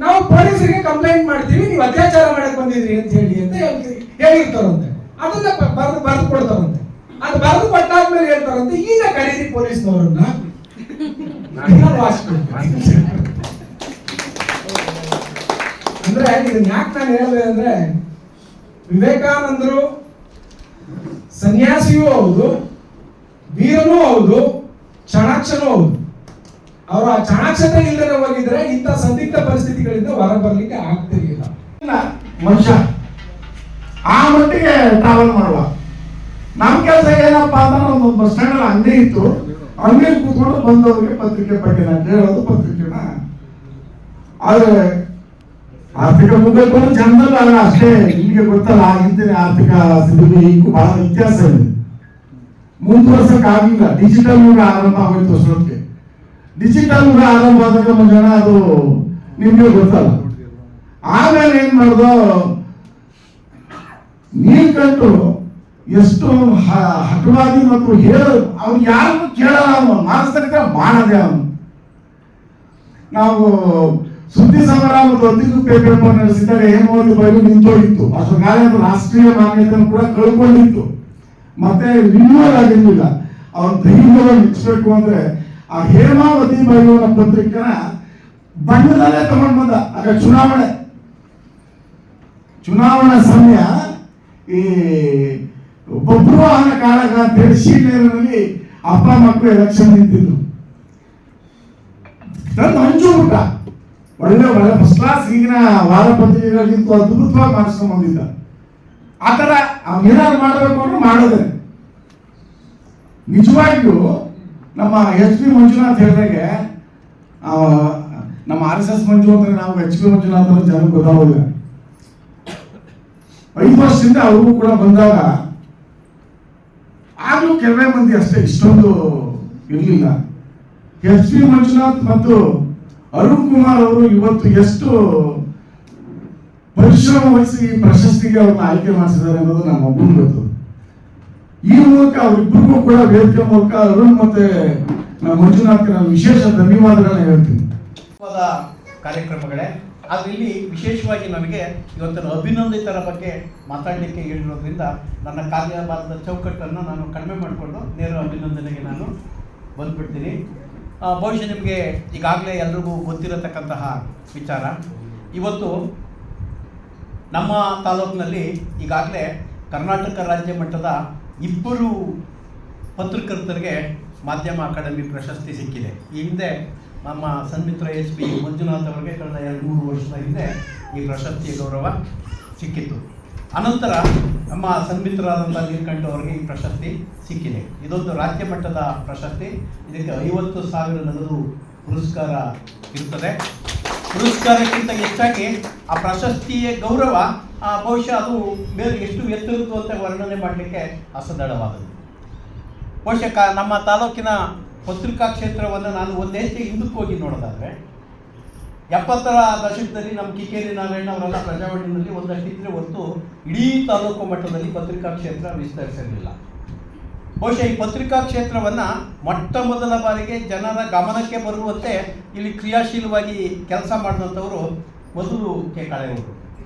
ನಾವು ಪೊಲೀಸರಿಗೆ ಕಂಪ್ಲೇಂಟ್ ಮಾಡ್ತೀವಿ, ನೀವು ಅತ್ಯಾಚಾರ ಮಾಡಕ್ ಬಂದಿದ್ರಿ ಅಂತ ಹೇಳಿ ಅಂತ ಹೇಳಿರ್ತಾರಂತೆ. ಅದನ್ನ ಬರೆದು ಕೊಡ್ತಾರಂತೆ. ಅದು ಬರೆದು ಕೊಟ್ಟಾದ್ಮೇಲೆ ಹೇಳ್ತಾರಂತೆ, ಈಗ ಕರೀರಿ ಪೊಲೀಸ್ನವರನ್ನ. ಅಂದ್ರೆ ಇದನ್ನ ಯಾಕೆ ನಾನು ಹೇಳಿದೆ ಅಂದ್ರೆ, ವಿವೇಕಾನಂದರು ಸನ್ಯಾಸಿಯೂ ಹೌದು, ವೀರನೂ ಹೌದು, ಚಾಣಾಕ್ಷನೂ ಹೌದು. ಅವರು ಆ ಚಾಣಾಕ್ಷತೆ ಇಲ್ಲದೆ ಹೋಗಿದ್ರೆ ಇಂಥ ಸಂದಿಗ್ಧ ಪರಿಸ್ಥಿತಿಗಳಿಂದ ಹೊರ ಬರ್ಲಿಕ್ಕೆ ಆಗ್ತಿರ್ಲಿಲ್ಲ. ಮನುಷ್ಯ ಆ ಮಟ್ಟಿಗೆ ಟ್ರಾವೆಲ್ ಮಾಡುವ. ನಮ್ಮ ಕೆಲಸ ಏನಪ್ಪಾ ಅಂದ್ರೆ ಒಂದು ಬಸ್ ಸ್ಟ್ಯಾಂಡ್ ಅಲ್ಲಿ ಅಂಗಡಿ ಇತ್ತು, ಅಂಗಡಿಯಲ್ಲಿ ಕೂತ್ಕೊಂಡು ಬಂದವರಿಗೆ ಪತ್ರಿಕೆ ಬಗ್ಗೆ ನಾನು ಹೇಳೋದು ಪತ್ರಿಕೆನ. ಆದ್ರೆ ಆರ್ಥಿಕ ಮುಖಗಳು ಜನರಲ್ ಅಲ್ಲ ಅಷ್ಟೇ, ನಿಮಗೆ ಗೊತ್ತಲ್ಲ ಆಗಿದ್ದೇನೆ ಆರ್ಥಿಕ ಸ್ಥಿತಿಗೆ ಈಗೂ ಬಹಳ ವ್ಯತ್ಯಾಸ ಇದೆ. ಮುಂದುವರ್ಸಕ್ಕಾಗಿಲ್ಲ. ಡಿಜಿಟಲ್ ಯುಗ ಆರಂಭ ಆಗೋಯ್ತು ಅಷ್ಟೊತ್ತಿಗೆ. ಡಿಜಿಟಲ್ ಯುಗ ಆರಂಭ ಆದಾಗ ಜನ ಅದು ನಿಮ್ಗೆ ಗೊತ್ತಲ್ಲ. ಆಮೇಲೆ ಏನ್ ಮಾಡ್ದು, ನೀಲ್ಕಂಠು ಎಷ್ಟು ಹಠವಾದಿ ಮತ್ತು ಹೇಳೋದು, ಅವ್ನು ಯಾರನ್ನು ಕೇಳಲ್ಲ, ಅವನು ಮಾನಸಿಕ ಮಾಡದೆ ಅವನು. ನಾವು ಸುದ್ದಿ ಸಂಗ್ರಾಮ ಹೊತ್ತಿಗೂ ಪೇಪರ್ ನಡೆಸಿದಾಗ ಹೇಮಾವತಿ ಬಯಲು ನಿಂತೋಗಿತ್ತು. ಅಷ್ಟು ಕಾಲ ರಾಷ್ಟ್ರೀಯ ಮಾನ್ಯತೆಯನ್ನು ಕೂಡ ಕಳ್ಕೊಂಡಿತ್ತು, ಮತ್ತೆ ರಿನ್ಯೂವಲ್ ಆಗಿರ್ಲಿಲ್ಲ. ಅವ್ರ ಧೈರ್ಯವಾಗಿ ನಿಲ್ಲಿಸಬೇಕು ಅಂದ್ರೆ ಆ ಹೇಮಾವತಿ ಬಯಲುವಿನ ಪತ್ರಿಕೆನ ಬಣ್ಣದಲ್ಲೇ ತಗೊಂಡು ಬಂದ. ಆಗ ಚುನಾವಣಾ ಸಮಯ ಈ ಬಬ್ರುವಾಹನ ಕಾಳಗ ಅಂತೇಳಿ ಶ್ರೀನಗರದಲ್ಲಿ ಅಪ್ಪ ಮಕ್ಕಳು ಎಲೆಕ್ಷನ್ ನಿಂತಿದ್ರು. ತಂದು ಹಂಚುಬಿಟ್ಟ. ಒಳ್ಳೆ ಫಸ್ಟ್ ಕ್ಲಾಸ್ ಈಗಿನ ವಾರಪತ್ರಿಕೆಗಳಿಗಿಂತ ಅದ್ಭುತವಾಗಿ ಮಾಡಿಸ್ಕೊಂಡ್ ಬಂದಿದ್ದ. ಆತರ ಏನಾದ್ರು ಮಾಡಬೇಕು ಅಂದ್ರೆ ಮಾಡೋದೇ. ನಿಜವಾಗಿಯೂ ನಮ್ಮ ಎಚ್ ಪಿ ಮಂಜುನಾಥ್ ಹೇಳಿದಾಗೆ, ನಮ್ಮ RSS ಮಂಜು ಅಂದ್ರೆ ನಾವು ಎಚ್ ಪಿ ಮಂಜುನಾಥ್ ಅಂದ್ರೆ ಜನಕ್ಕೆ ಗೊತ್ತಾಗೋದಿಲ್ಲ. 5 ವರ್ಷದಿಂದ ಅವ್ರಿಗೂ ಕೂಡ ಬಂದಾಗ ಆಗ್ಲೂ ಕೆಲವೇ ಮಂದಿ ಅಷ್ಟೇ, ಇಷ್ಟೊಂದು ಇರಲಿಲ್ಲ. ಎಚ್ ಪಿ ಮಂಜುನಾಥ್ ಮತ್ತು ಅರುಣ್ ಕುಮಾರ್ ಅವರು ಇವತ್ತು ಎಷ್ಟು ಪರಿಶ್ರಮ ವಹಿಸಿ ಈ ಪ್ರಶಸ್ತಿಗೆ ಅವ್ರನ್ನ ಆಯ್ಕೆ ಮಾಡಿಸಿದ್ದಾರೆ ಅನ್ನೋದು ನಮ್ಮ ಒಬ್ಬನ ಗೊತ್ತು. ಈ ಮೂಲಕ ಅವರಿಬ್ಬರಿಗೂ ಕೂಡ ವೇದಿಕೆ ಮೂಲಕ ಅರುಣ್ ಮತ್ತೆ ಮಂಜುನಾಥ್ಗೆ ನಾನು ವಿಶೇಷ ಧನ್ಯವಾದಗಳನ್ನ ಹೇಳ್ತೀನಿ. ಕಾರ್ಯಕ್ರಮಗಳೇ, ಆದರೆ ಇಲ್ಲಿ ವಿಶೇಷವಾಗಿ ನನಗೆ ಇವತ್ತಿನ ಅಭಿನಂದಿತರ ಬಗ್ಗೆ ಮಾತಾಡಲಿಕ್ಕೆ ಹೇಳಿರೋದ್ರಿಂದ ನನ್ನ ಕಾರ್ಯಭಾರದ ಚೌಕಟ್ಟನ್ನು ನಾನು ಕಡಿಮೆ ಮಾಡಿಕೊಂಡು ನೇರ ಅಭಿನಂದನೆಗೆ ನಾನು ಬಂದ್ಬಿಡ್ತೀನಿ. ಬಹುಶಃ ನಿಮಗೆ ಈಗಾಗಲೇ ಎಲ್ರಿಗೂ ಗೊತ್ತಿರತಕ್ಕಂತಹ ವಿಚಾರ, ಇವತ್ತು ನಮ್ಮ ತಾಲೂಕಿನಲ್ಲಿ ಈಗಾಗಲೇ ಕರ್ನಾಟಕ ರಾಜ್ಯ ಮಟ್ಟದ 2 ಪತ್ರಕರ್ತರಿಗೆ ಮಾಧ್ಯಮ ಅಕಾಡೆಮಿ ಪ್ರಶಸ್ತಿ ಸಿಕ್ಕಿದೆ. ಈ ಹಿಂದೆ ನಮ್ಮ ಸನ್ಮಿತ್ರ ಎಚ್ ಪಿ ಮಂಜುನಾಥ್ ಅವರಿಗೆ ಕಳೆದ 2-3 ವರ್ಷದ ಹಿಂದೆ ಈ ಪ್ರಶಸ್ತಿಯ ಗೌರವ ಸಿಕ್ಕಿತ್ತು. ಅನಂತರ ನಮ್ಮ ಸನ್ಮಿತ್ರರಾದಂಥ ನೀಲಕಂಠ ಅವರಿಗೆ ಈ ಪ್ರಶಸ್ತಿ ಸಿಕ್ಕಿದೆ. ಇದೊಂದು ರಾಜ್ಯ ಮಟ್ಟದ ಪ್ರಶಸ್ತಿ. ಇದಕ್ಕೆ 50,000 ನಗದು ಪುರಸ್ಕಾರ ಇರುತ್ತದೆ. ಪುರಸ್ಕಾರಕ್ಕಿಂತ ಹೆಚ್ಚಾಗಿ ಆ ಪ್ರಶಸ್ತಿಯ ಗೌರವ ಬಹುಶಃ ಅದು ಬೇರೆ ಎಷ್ಟು ಎತ್ತರದ್ದು ಅಂತ ವರ್ಣನೆ ಮಾಡಲಿಕ್ಕೆ ಅಸದಳವಾದದ್ದು. ಬಹುಶಃ ನಮ್ಮ ತಾಲೂಕಿನ ಪತ್ರಿಕಾ ಕ್ಷೇತ್ರವನ್ನು ನಾನು ಒಂದು ಹೆಜ್ಜೆ ಹಿಂದಕ್ಕೆ ಹೋಗಿ ನೋಡೋದಾದರೆ, 70ರ ದಶಕದಲ್ಲಿ ನಮ್ಮ ಕಿಕ್ಕೇರಿ ನಾರಾಯಣ ಅವರೆಲ್ಲ ಪ್ರಜಾವಾಣಿಯಲ್ಲಿ ಒಂದಷ್ಟಿದ್ರೆ ಹೊರತು ಇಡೀ ತಾಲೂಕು ಮಟ್ಟದಲ್ಲಿ ಪತ್ರಿಕಾ ಕ್ಷೇತ್ರ ವಿಸ್ತರಿಸಿರಲಿಲ್ಲ. ಬಹುಶಃ ಈ ಪತ್ರಿಕಾ ಕ್ಷೇತ್ರವನ್ನು ಮೊಟ್ಟ ಮೊದಲ ಬಾರಿಗೆ ಜನರ ಗಮನಕ್ಕೆ ಬರುವಂತೆ ಇಲ್ಲಿ ಕ್ರಿಯಾಶೀಲವಾಗಿ ಕೆಲಸ ಮಾಡಿದಂಥವರು ಮೊದಲು ಕೆ ಕಾಳೆಯವರು.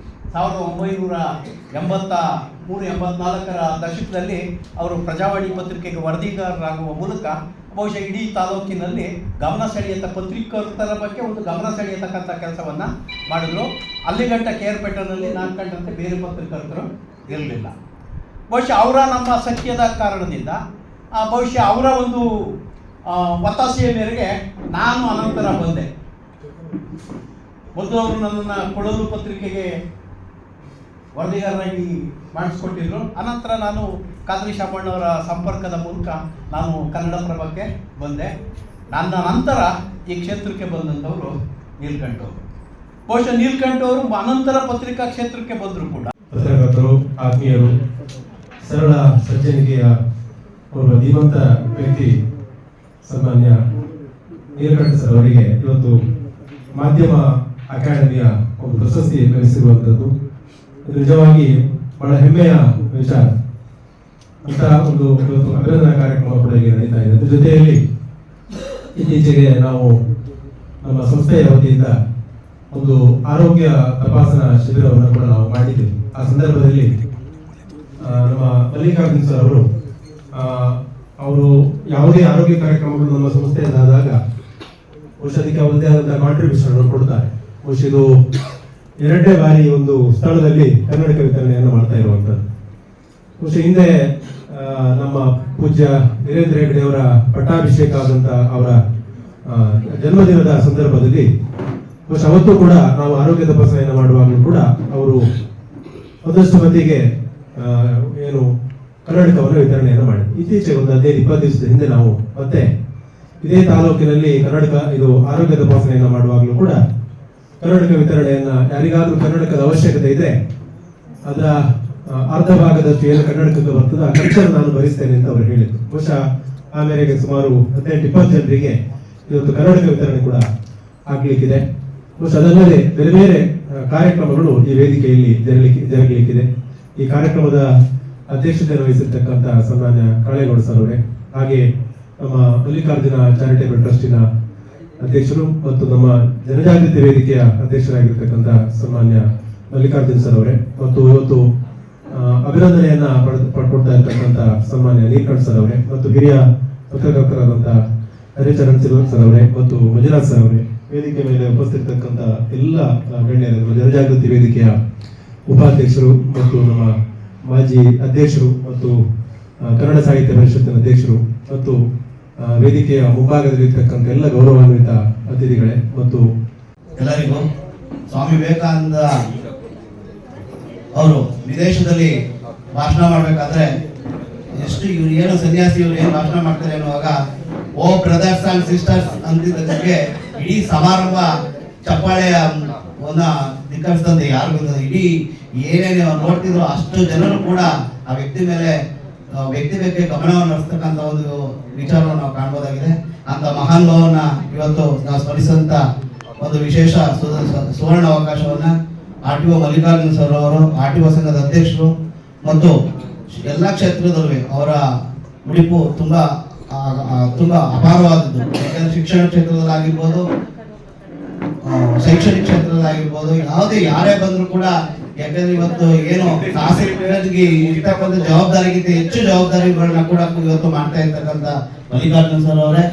1983-84ರ ದಶಕದಲ್ಲಿ ಅವರು ಪ್ರಜಾವಾಣಿ ಪತ್ರಿಕೆಗೆ ವರದಿಗಾರರಾಗುವ ಮೂಲಕ ಬಹುಶಃ ಇಡೀ ತಾಲೂಕಿನಲ್ಲಿ ಗಮನ ಸೆಳೆಯತ ಪತ್ರಿಕರ್ತರ ಬಗ್ಗೆ ಒಂದು ಗಮನ ಸೆಳೆಯತಕ್ಕಂಥ ಕೆಲಸವನ್ನು ಮಾಡಿದ್ರು. ಅಲ್ಲಿಗಂಟ KR-ಪೇಟೆನಲ್ಲಿ ನಾನು ಕಂಡಂತೆ ಬೇರೆ ಪತ್ರಕರ್ತರು ಇರಲಿಲ್ಲ. ಬಹುಶಃ ಅವರ ನಮ್ಮ ಸಖ್ಯದ ಕಾರಣದಿಂದ ಬಹುಶಃ ಅವರ ಒಂದು ಒತ್ತಾಸೆಯ ಮೇರೆಗೆ ನಾನು ಅನಂತರ ಬಂದೆ. ಮೊದಲು ಅವರು ನನ್ನನ್ನು ಕೊಡಲು ಪತ್ರಿಕೆಗೆ ವರದಿಗಾರರಾಗಿ ಮಾಡಿಸ್ಕೊಟ್ಟಿದ್ರು. ಅನಂತರ ನಾನು ಖಾದ್ರಿ ಶಾಮಣ್ಣವರ ಸಂಪರ್ಕದ ಮೂಲಕ ನಾನು ಕನ್ನಡಪ್ರಭಕ್ಕೆ ಬಂದೆ. ನನ್ನ ನಂತರ ಈ ಕ್ಷೇತ್ರಕ್ಕೆ ಬಂದಂಥವರು ನೀಲಕಂಠ ಅವರು. ಬಹುಶಃ ನೀಲಕಂಠ ಅವರು ಅನಂತರ ಪತ್ರಿಕಾ ಕ್ಷೇತ್ರಕ್ಕೆ ಬಂದರು ಕೂಡ. ಪತ್ರಕರ್ತರು, ಆತ್ಮೀಯರು, ಸರಳ ಸಜ್ಜನಿಕೆಯ ಒಬ್ಬ ಧೀಮಂತ ವ್ಯಕ್ತಿ ಸನ್ಮಾನ್ಯ ನೀಲಕಂಠ ಸರ್ ಅವರಿಗೆ ಇವತ್ತು ಮಾಧ್ಯಮ ಅಕಾಡೆಮಿಯ ಒಂದು ಪ್ರಶಸ್ತಿ ಲಭಿಸಿರುವಂಥದ್ದು ಇದು ನಿಜವಾಗಿ ಬಹಳ ಹೆಮ್ಮೆಯ ವಿಚಾರ. ಇಂತಹ ಒಂದು ಅಭಿನಂದನಾ ಕಾರ್ಯಕ್ರಮ ಕೂಡ ಈಗ ನಡೀತಾ ಇದೆ. ಅದ್ರ ಜೊತೆಯಲ್ಲಿ ಇತ್ತೀಚೆಗೆ ನಾವು ನಮ್ಮ ಸಂಸ್ಥೆಯ ವತಿಯಿಂದ ಒಂದು ಆರೋಗ್ಯ ತಪಾಸಣಾ ಶಿಬಿರವನ್ನು ಕೂಡ ನಾವು ಮಾಡಿದ್ದೇವೆ. ಆ ಸಂದರ್ಭದಲ್ಲಿ ನಮ್ಮ ಮಲ್ಲಿಕಾರ್ಜುನ್ ಸರ್ ಅವರು ಯಾವುದೇ ಆರೋಗ್ಯ ಕಾರ್ಯಕ್ರಮಗಳು ನಮ್ಮ ಸಂಸ್ಥೆಯಲ್ಲಾದಾಗ ಬಹುಶಃ ಅದಕ್ಕೆ ಅವರದೇ ಆದಂತಹ ಕಾಂಟ್ರಿಬ್ಯೂಷನ್ ಕೊಡ್ತಾರೆ. ಬಹುಶಃ ಇದು ಎರಡನೇ ಬಾರಿ ಒಂದು ಸ್ಥಳದಲ್ಲಿ ಕನ್ನಡಕ ವಿತರಣೆಯನ್ನು ಮಾಡ್ತಾ ಇರುವಂಥದ್ದು. ಬಹುಶಃ ಹಿಂದೆ ನಮ್ಮ ಪೂಜ್ಯ ವೀರೇಂದ್ರ ಹೆಗ್ಗಡೆ ಅವರ ಪಟ್ಟಾಭಿಷೇಕ ಆದಂತ ಅವರ ಜನ್ಮದಿನದ ಸಂದರ್ಭದಲ್ಲಿ ಬಹುಶಃ ಅವತ್ತು ಕೂಡ ನಾವು ಆರೋಗ್ಯ ತಪಾಸಣೆಯನ್ನು ಮಾಡುವಾಗಲೂ ಕೂಡ ಅವರು ಒಂದಷ್ಟು ಮಂದಿಗೆ ಏನು ಕನ್ನಡಕವನ್ನು ವಿತರಣೆಯನ್ನು ಮಾಡಿದ್ರು. ಇತ್ತೀಚೆಗೆ ಒಂದು 15-20 ದಿವಸದ ಹಿಂದೆ ನಾವು ಮತ್ತೆ ಇದೇ ತಾಲೂಕಿನಲ್ಲಿ ಇದು ಆರೋಗ್ಯ ತಪಾಸಣೆಯನ್ನು ಮಾಡುವಾಗಲೂ ಕೂಡ ಕನ್ನಡಕ ವಿತರಣೆಯನ್ನ, ಯಾರಿಗಾದ್ರೂ ಕನ್ನಡಕದ ಅವಶ್ಯಕತೆ ಇದೆ ಅದರ ಅರ್ಧ ಭಾಗದಷ್ಟು ಏನು ಕನ್ನಡಕಕ್ಕೆ ಬರ್ತದೆ ಆ ಖರ್ಚನ್ನು ನಾನು ಭರಿಸ್ತೇನೆ ಅಂತ ಅವರು ಹೇಳಿದ್ರು. ಬಹುಶಃ ಆ ಮೇರೆಗೆ ಸುಮಾರು 18-20 ಜನರಿಗೆ ಇವತ್ತು ಕನ್ನಡಕ ವಿತರಣೆ ಕೂಡ ಆಗ್ಲಿಕ್ಕಿದೆ. ಬಹುಶಃ ಅದಲ್ಲದೆ ಬೇರೆ ಬೇರೆ ಕಾರ್ಯಕ್ರಮಗಳು ಈ ವೇದಿಕೆಯಲ್ಲಿ ಜರಗಲಿಕ್ಕಿದೆ. ಈ ಕಾರ್ಯಕ್ರಮದ ಅಧ್ಯಕ್ಷತೆಯನ್ನು ವಹಿಸಿರ್ತಕ್ಕಂಥ ಸನ್ಮಾನ್ಯ ಕಾಳೇಗೌಡ ಸರ್ ಅವರೇ, ಹಾಗೆ ನಮ್ಮ ಮಲ್ಲಿಕಾರ್ಜುನ ಚಾರಿಟೇಬಲ್ ಟ್ರಸ್ಟಿನ ಅಧ್ಯಕ್ಷರು ಮತ್ತು ನಮ್ಮ ಜನಜಾಗೃತಿ ವೇದಿಕೆಯ ಅಧ್ಯಕ್ಷರಾಗಿರ್ತಕ್ಕಂಥ ಸನ್ಮಾನ್ಯ ಮಲ್ಲಿಕಾರ್ಜುನ್ ಸರ್ ಅವರೇ, ಮತ್ತು ಇವತ್ತು ಅಭಿನಂದನೆಯನ್ನ ಪಡ್ಕೊಳ್ತಾ ಇರ್ತಕ್ಕಂಥ ಸನ್ಮಾನ್ಯ ನೀಲಕಂಠ್ ಸರ್ ಅವರೇ, ಮತ್ತು ಹಿರಿಯ ಪತ್ರಕರ್ತರಾದಂಥ ಹರಿಚರಣ್ ಸರ್ ಅವರೇ ಮತ್ತು ಮಂಜುನಾಥ್ ಸರ್ ಅವರೇ, ವೇದಿಕೆ ಮೇಲೆ ಉಪಸ್ಥಿತಕ್ಕಂಥ ಎಲ್ಲ ಗಣ್ಯರು, ಜನಜಾಗೃತಿ ವೇದಿಕೆಯ ಉಪಾಧ್ಯಕ್ಷರು ಮತ್ತು ನಮ್ಮ ಮಾಜಿ ಅಧ್ಯಕ್ಷರು ಮತ್ತು ಕನ್ನಡ ಸಾಹಿತ್ಯ ಪರಿಷತ್ತಿನ ಅಧ್ಯಕ್ಷರು ಮತ್ತು ವೇದಿಕೆಯ ಮುಂಭಾಗದಲ್ಲಿರ್ತಕ್ಕಂಥ ಎಲ್ಲ ಗೌರವಾನ್ವಿತ ಅತಿಥಿಗಳೇ ಮತ್ತು ಎಲ್ಲರಿಗೂ ಸ್ವಾಮಿ ವಿವೇಕಾನಂದ ಅವರು ವಿದೇಶದಲ್ಲಿ ಭಾಷಣ ಮಾಡಬೇಕಾದ್ರೆ ಎಷ್ಟು ಇವ್ರು ಏನು ಸನ್ಯಾಸಿ ಇವ್ರು ಏನು ಭಾಷಣ ಮಾಡ್ತಾರೆ ಅನ್ನುವಾಗ ಓ ಬ್ರದರ್ಸ್ ಅಂಡ್ ಸಿಸ್ಟರ್ಸ್ ಅಂತಿದ್ದಕ್ಕೆ ಇಡೀ ಸಮಾರಂಭ ಚಪ್ಪಾಳೆಯ ಧಿಕ್ಕರಿಸಿದಂತೆ ಯಾರಿಗೂ ಇಡೀ ಏನೇನು ನೋಡ್ತಿದ್ರು ಅಷ್ಟು ಜನರು ಕೂಡ ಆ ವ್ಯಕ್ತಿ ಬಗ್ಗೆ ಗಮನವನ್ನು ಹರಿಸ್ತಕ್ಕಂಥ ಒಂದು ವಿಚಾರವನ್ನು ನಾವು ಕಾಣಬಹುದಾಗಿದೆ. ಅಂತ ಮಹಾನ್ ಭಾವನ ಇವತ್ತು ನಾವು ಸ್ಮರಿಸುವಂತ ಒಂದು ವಿಶೇಷ ಸುವರ್ಣ ಅವಕಾಶವನ್ನ RTO ಮಲ್ಲಿಕಾರ್ಜುನ್ ಸರ್ ಅವರು, RTO ಸಂಘದ ಅಧ್ಯಕ್ಷರು ಮತ್ತು ಎಲ್ಲ ಕ್ಷೇತ್ರದಲ್ಲೂ ಅವರ ಮುಡಿಪು ತುಂಬಾ ಅಪಾರವಾದದ್ದು. ಯಾಕಂದ್ರೆ ಶಿಕ್ಷಣ ಕ್ಷೇತ್ರದಲ್ಲಾಗಿರ್ಬೋದು, ಶೈಕ್ಷಣಿಕ ಕ್ಷೇತ್ರದಲ್ಲಾಗಿರ್ಬೋದು, ಯಾರೇ ಬಂದ್ರು ಕೂಡ, ಯಾಕಂದ್ರೆ ಇವತ್ತು ಏನು ಶಾಸಕರಿಗೆ ಇರ್ತಕ್ಕಂಥ ಜವಾಬ್ದಾರಿಗಿಂತ ಹೆಚ್ಚು ಜವಾಬ್ದಾರಿಗಳನ್ನ ಕೂಡ ಇವತ್ತು ಮಾಡ್ತಾ ಇರ್ತಕ್ಕಂಥ ಮಲ್ಲಿಕಾರ್ಜುನ್ ಸರ್ ಅವರೇ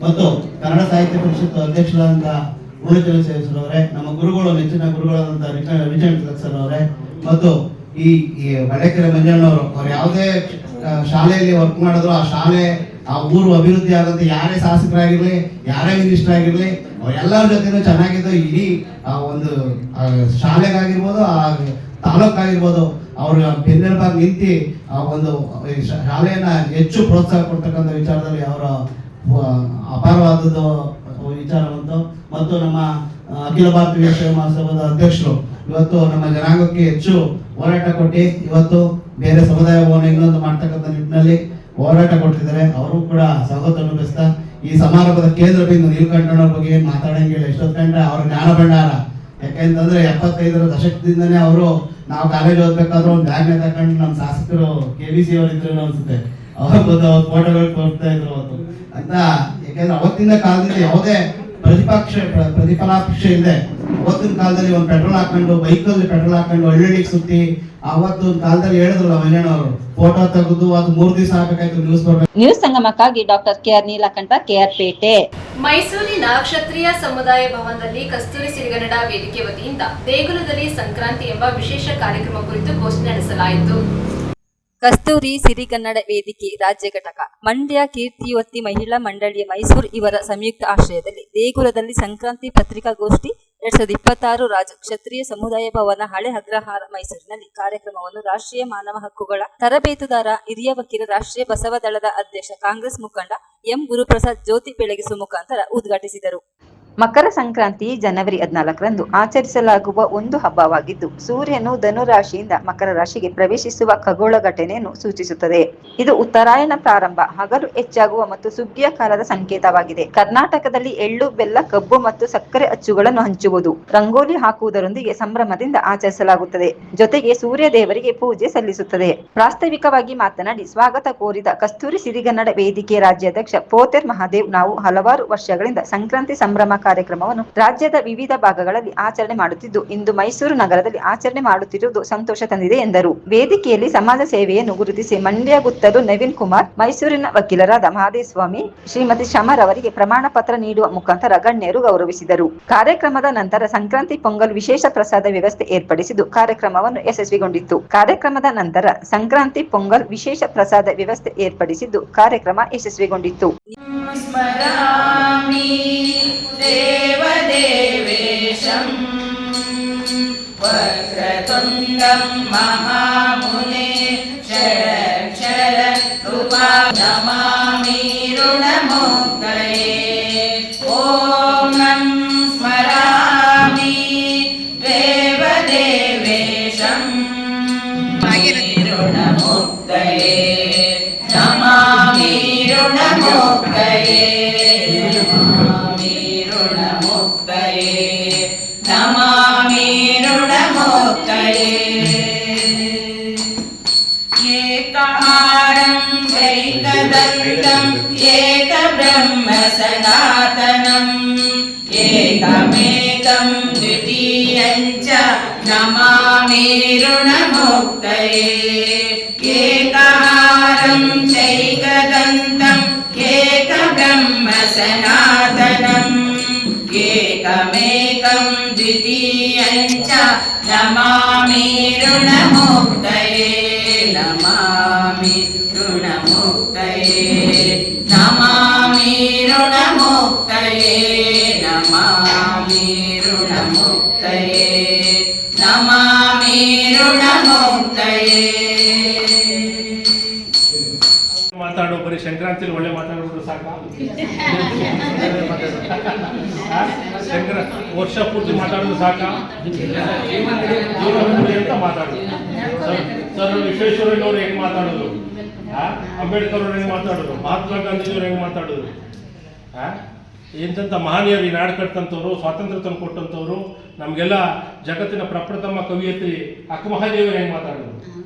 ಮತ್ತು ಕನ್ನಡ ಸಾಹಿತ್ಯ ಪರಿಷತ್ ಅಧ್ಯಕ್ಷರಾದಂತ ಪೂರ್ಣಚಂದ್ರ ಸರ್ ಅವರೇ, ನಮ್ಮ ಗುರುಗಳು, ನೆಚ್ಚಿನ ಗುರುಗಳಾದಂತ ರವಿಚಂದ್ರ ಸರ್ ಅವರೇ ಮತ್ತು ಈ ಬಳ್ಳಕೆರೆ ಮಂಜಣ್ಣವರು, ಅವ್ರು ಯಾವುದೇ ಶಾಲೆಯಲ್ಲಿ ವರ್ಕ್ ಮಾಡಿದ್ರು ಆ ಶಾಲೆ, ಆ ಊರು ಅಭಿವೃದ್ಧಿ ಆದಂತೆ ಯಾರೇ ಶಾಸಕರಾಗಿರ್ಲಿ, ಯಾರೇ ಮಿನಿಸ್ಟರ್ ಆಗಿರ್ಲಿ, ಎಲ್ಲರ ಜೊತೆನೂ ಚೆನ್ನಾಗಿದ್ದು ಇಡೀ ಒಂದು ಶಾಲೆಗಾಗಿರ್ಬೋದು, ಆ ತಾಲೂಕಾಗಿರ್ಬೋದು, ಅವ್ರ ಬೆನ್ನೆಲುಬಾಗಿ ನಿಂತು ಆ ಒಂದು ಶಾಲೆಯನ್ನ ಹೆಚ್ಚು ಪ್ರೋತ್ಸಾಹ ಕೊಡ್ತಕ್ಕಂಥ ವಿಚಾರದಲ್ಲಿ ಅವರ ಅಪಾರವಾದದ್ದು ವಿಚಾರವಂತು. ಮತ್ತು ನಮ್ಮ ಅಖಿಲ ಭಾರತ ವೀರಶೈವ ಮಹಾಸಭಾದ ಅಧ್ಯಕ್ಷರು ಇವತ್ತು ನಮ್ಮ ಜನಾಂಗಕ್ಕೆ ಹೆಚ್ಚು ಹೋರಾಟ ಕೊಟ್ಟು ಇವತ್ತು ಬೇರೆ ಸಮುದಾಯ ಭವನ ಇನ್ನೊಂದು ಮಾಡ್ತಕ್ಕಂಥ ನಿಟ್ಟಿನಲ್ಲಿ ಹೋರಾಟ ಕೊಡ್ತಿದ್ದಾರೆ. ಅವರು ಕೂಡ ಸ್ವಾಗತ ಅನುಭವಿಸ್ತಾ ಈ ಸಮಾರಂಭದ ಕೇಂದ್ರ ಬಿಂದು ನೀಲಕಂಠಣ್ಣವ್ರ ಬಗ್ಗೆ ಏನು ಮಾತಾಡಂಗಿಲ್ಲ. ಎಷ್ಟೊತ್ತು ಕಂಡ್ರೆ ಅವ್ರ ಜ್ಞಾನ ಭಂಡಾರ. ಯಾಕೆಂತಂದ್ರೆ 75ರ ದಶಕದಿಂದನೇ ಅವರು, ನಾವು ಕಾಲೇಜ್ ಓದ್ಬೇಕಾದ್ರೂ ಒಂದು ಬ್ಯಾಗ್ನೆ ತಗೊಂಡು ನಮ್ಮ ಶಾಸಕರು KVC ಅವರು ಇದ್ರು ಅನ್ಸುತ್ತೆ, ಅವ್ರು ಬಂದು ಫೋಟೋಗಳು ತೋರಿಸ್ತಾ ಇದ್ರು ಅವತ್ತು ಅಂತ. ಯಾಕೆಂದ್ರೆ ಅವತ್ತಿನ ಕಾಲದಿಂದ ಯಾವುದೇ ಪ್ರತಿಫಲಾಪೇಕ್ಷೆ ಇದೆ. ಅವತ್ತಿನ ಕಾಲದಲ್ಲಿ ಒಂದು ಪೆಟ್ರೋಲ್ ಹಾಕೊಂಡು, ಬೈಕಲ್ಲಿ ಪೆಟ್ರೋಲ್ ಹಾಕೊಂಡು ಹಳ್ಳಿಗೆ ಸುತ್ತಿ, ಅವತ್ತು ಕಾಲದಲ್ಲಿ ಹೇಳಿದ್ರಲ್ಲ ಮಂಜಣ್ಣವರು, ಫೋಟೋ ತೆಗೆದು ಅದು 3 ದಿವಸ ಹಾಕಬೇಕಾಯ್ತು ನ್ಯೂಸ್ ಬರ್ಬೇಕು. ನ್ಯೂಸ್ ಸಂಗಮಕ್ಕಾಗಿ doctor KR Neelakantha, KR Pete. ಮೈಸೂರಿನ ಕ್ಷತ್ರಿಯ ಸಮುದಾಯ ಭವನದಲ್ಲಿ ಕಸ್ತೂರಿ ಸಿರಿಗನ್ನಡ ವೇದಿಕೆ ವತಿಯಿಂದ ದೇಗುಲದಲ್ಲಿ ಸಂಕ್ರಾಂತಿ ಎಂಬ ವಿಶೇಷ ಕಾರ್ಯಕ್ರಮ ಕುರಿತು ಗೋಷ್ಠಿ ನಡೆಸಲಾಯಿತು. ಕಸ್ತೂರಿ ಸಿರಿಗನ್ನಡ ವೇದಿಕೆ ರಾಜ್ಯ ಘಟಕ, ಮಂಡ್ಯ ಕೀರ್ತಿವತ್ತಿ ಮಹಿಳಾ ಮಂಡಳಿಯ ಮೈಸೂರು ಇವರ ಸಂಯುಕ್ತ ಆಶ್ರಯದಲ್ಲಿ ದೇಗುಲದಲ್ಲಿ ಸಂಕ್ರಾಂತಿ ಪತ್ರಿಕಾಗೋಷ್ಠಿ 2026 ರಾಜ್ಯ ಕ್ಷತ್ರಿಯ ಸಮುದಾಯ ಭವನ ಹಳೆ ಅಗ್ರಹಾರ ಮೈಸೂರಿನಲ್ಲಿ ಕಾರ್ಯಕ್ರಮವನ್ನು ರಾಷ್ಟ್ರೀಯ ಮಾನವ ಹಕ್ಕುಗಳ ತರಬೇತುದಾರ, ಹಿರಿಯ ವಕೀಲ, ರಾಷ್ಟ್ರೀಯ ಬಸವ ದಳದ ಅಧ್ಯಕ್ಷ, ಕಾಂಗ್ರೆಸ್ ಮುಖಂಡ ಎಂ ಗುರುಪ್ರಸಾದ್ ಜ್ಯೋತಿ ಬೆಳಗಿಸುವ ಮುಖಾಂತರ ಉದ್ಘಾಟಿಸಿದರು. ಮಕರ ಸಂಕ್ರಾಂತಿ ಜನವರಿ 14ರಂದು ಆಚರಿಸಲಾಗುವ ಒಂದು ಹಬ್ಬವಾಗಿದ್ದು, ಸೂರ್ಯನು ಧನು ರಾಶಿಯಿಂದ ಮಕರ ರಾಶಿಗೆ ಪ್ರವೇಶಿಸುವ ಖಗೋಳ ಘಟನೆಯನ್ನು ಸೂಚಿಸುತ್ತದೆ. ಇದು ಉತ್ತರಾಯಣ ಪ್ರಾರಂಭ, ಹಗಲು ಹೆಚ್ಚಾಗುವ ಮತ್ತು ಸುಗ್ಗಿಯ ಕಾಲದ ಸಂಕೇತವಾಗಿದೆ. ಕರ್ನಾಟಕದಲ್ಲಿ ಎಳ್ಳು, ಬೆಲ್ಲ, ಕಬ್ಬು ಮತ್ತು ಸಕ್ಕರೆ ಅಚ್ಚುಗಳನ್ನು ಹಂಚುವುದು, ರಂಗೋಲಿ ಹಾಕುವುದರೊಂದಿಗೆ ಸಂಭ್ರಮದಿಂದ ಆಚರಿಸಲಾಗುತ್ತದೆ. ಜೊತೆಗೆ ಸೂರ್ಯ ದೇವರಿಗೆ ಪೂಜೆ ಸಲ್ಲಿಸುತ್ತದೆ. ಪ್ರಾಸ್ತಾವಿಕವಾಗಿ ಮಾತನಾಡಿ ಸ್ವಾಗತ ಕೋರಿದ ಕಸ್ತೂರಿ ಸಿರಿಗನ್ನಡ ವೇದಿಕೆ ರಾಜ್ಯಾಧ್ಯಕ್ಷ ಪೋತೆರ್ ಮಹಾದೇವ್, ನಾವು ಹಲವಾರು ವರ್ಷಗಳಿಂದ ಸಂಕ್ರಾಂತಿ ಸಂಭ್ರಮ ಕಾರ್ಯಕ್ರಮವನ್ನು ರಾಜ್ಯದ ವಿವಿಧ ಭಾಗಗಳಲ್ಲಿ ಆಚರಣೆ ಮಾಡುತ್ತಿದ್ದು ಇಂದು ಮೈಸೂರು ನಗರದಲ್ಲಿ ಆಚರಣೆ ಮಾಡುತ್ತಿರುವುದು ಸಂತೋಷ ತಂದಿದೆ ಎಂದರು. ವೇದಿಕೆಯಲ್ಲಿ ಸಮಾಜ ಸೇವೆಯನ್ನು ಗುರುತಿಸಿ ಮಂಡ್ಯ ಗುತ್ತಲು ನವೀನ್ ಕುಮಾರ್, ಮೈಸೂರಿನ ವಕೀಲರಾದ ಮಹದೇವಸ್ವಾಮಿ, ಶ್ರೀಮತಿ ಶಮರ್ ಅವರಿಗೆ ಪ್ರಮಾಣ ಪತ್ರ ನೀಡುವ ಮುಖಾಂತರ ಗಣ್ಯರು ಗೌರವಿಸಿದರು. ಕಾರ್ಯಕ್ರಮದ ನಂತರ ಸಂಕ್ರಾಂತಿ ಪೊಂಗಲ್ ವಿಶೇಷ ಪ್ರಸಾದ ವ್ಯವಸ್ಥೆ ಏರ್ಪಡಿಸಿದ್ದು ಕಾರ್ಯಕ್ರಮವನ್ನು ಯಶಸ್ವಿಗೊಂಡಿತ್ತು. ಕಾರ್ಯಕ್ರಮದ ನಂತರ ಸಂಕ್ರಾಂತಿ ಪೊಂಗಲ್ ವಿಶೇಷ ಪ್ರಸಾದ ವ್ಯವಸ್ಥೆ ಏರ್ಪಡಿಸಿದ್ದು ಕಾರ್ಯಕ್ರಮ ಯಶಸ್ವಿಗೊಂಡಿತ್ತು. ಸ್ಮರಾಮಿ ದೇವದೇವೇಶಂ ವಕ್ರತುಂಡಂ ಮಹಾಮುನೆ ಷಡಕ್ಷರ ರೂಪಾ ನಮಾಮಿ ಋಣಮುಕ್ತಯೇ. ಓಂ ನಂ ಸ್ಮರಾಮಿ ದೇವದೇವೇಶಂ ಋಣಮುಕ್ತಯೇ ನಮಾಮಿ ಋಣಮುಕ್ತಯೇ ನಮಾಮಿ ಋಣಮುಕ್ತಯೇ ನಮಾಮಿ ಋಣಮುಕ್ತಯೇ. ಏಕಹಾರಂ ಏಕದಂತಂ ಏಕಬ್ರಹ್ಮ ಸನಾತನಂ ಏಕಮೇಕಂ ದ್ವಿತೀಯಂ ಚ ನಮಾಮಿ ಋಣಮುಕ್ತಯೇ. ಏಕಹಾರಂ ಚೈಕದಂತಂ ಏಕಬ್ರಹ್ಮ ಸನಾತನಂ ಏಕಮೇಕಂ ದ್ವಿತೀಯಂ ಚ ನಮಾಮಿ ಋಣಮುಕ್ತಯೇ ನಮಾಮಿ ಋಣಮುಕ್ತಯೇ ನಮಾಮಿ ಋಣಮುಕ್ತಯೇ ನಮಾಮಿ ಋಣಮುಕ್ತಯೇ ನಮಾಮಿ ಋಣಮುಕ್ತಯೇ. ಮಾತಾಡೋ ಬರೀ ಸಂಕ್ರಾಂತಿಲಿ ಒಳ್ಳೆ ಮಾತಾಡೋದು ಸಾಕ? ವರ್ಷ ಪೂರ್ತಿ ಮಾತಾಡೋದು ಸಾಕ? ಅಂತ ಮಾತಾಡೋದು. ಸರ್ ವಿಶ್ವೇಶ್ವರಯ್ಯನವ್ರು ಹೆಂಗ್ ಮಾತಾಡೋದು, ಅಂಬೇಡ್ಕರ್ ಅವ್ರು ಹೆಂಗ್ ಮಾತಾಡೋದು, ಮಹಾತ್ಮ ಗಾಂಧೀಜಿಯವ್ರು ಹೆಂಗ್ ಮಾತಾಡೋದು, ಎಂತೆಂಥ ಮಹನೀಯರು ಈ ನಾಡು ಕಟ್ಟಂಥವ್ರು, ಸ್ವಾತಂತ್ರ್ಯ ತಂದು ಕೊಟ್ಟಂಥವ್ರು, ನಮಗೆಲ್ಲ ಜಗತ್ತಿನ ಪ್ರಪ್ರಥಮ ಕವಿಯತ್ರಿ ಅಕ್ಕ ಮಹಾದೇವರು ಹೆಂಗೆ ಮಾತಾಡೋದು,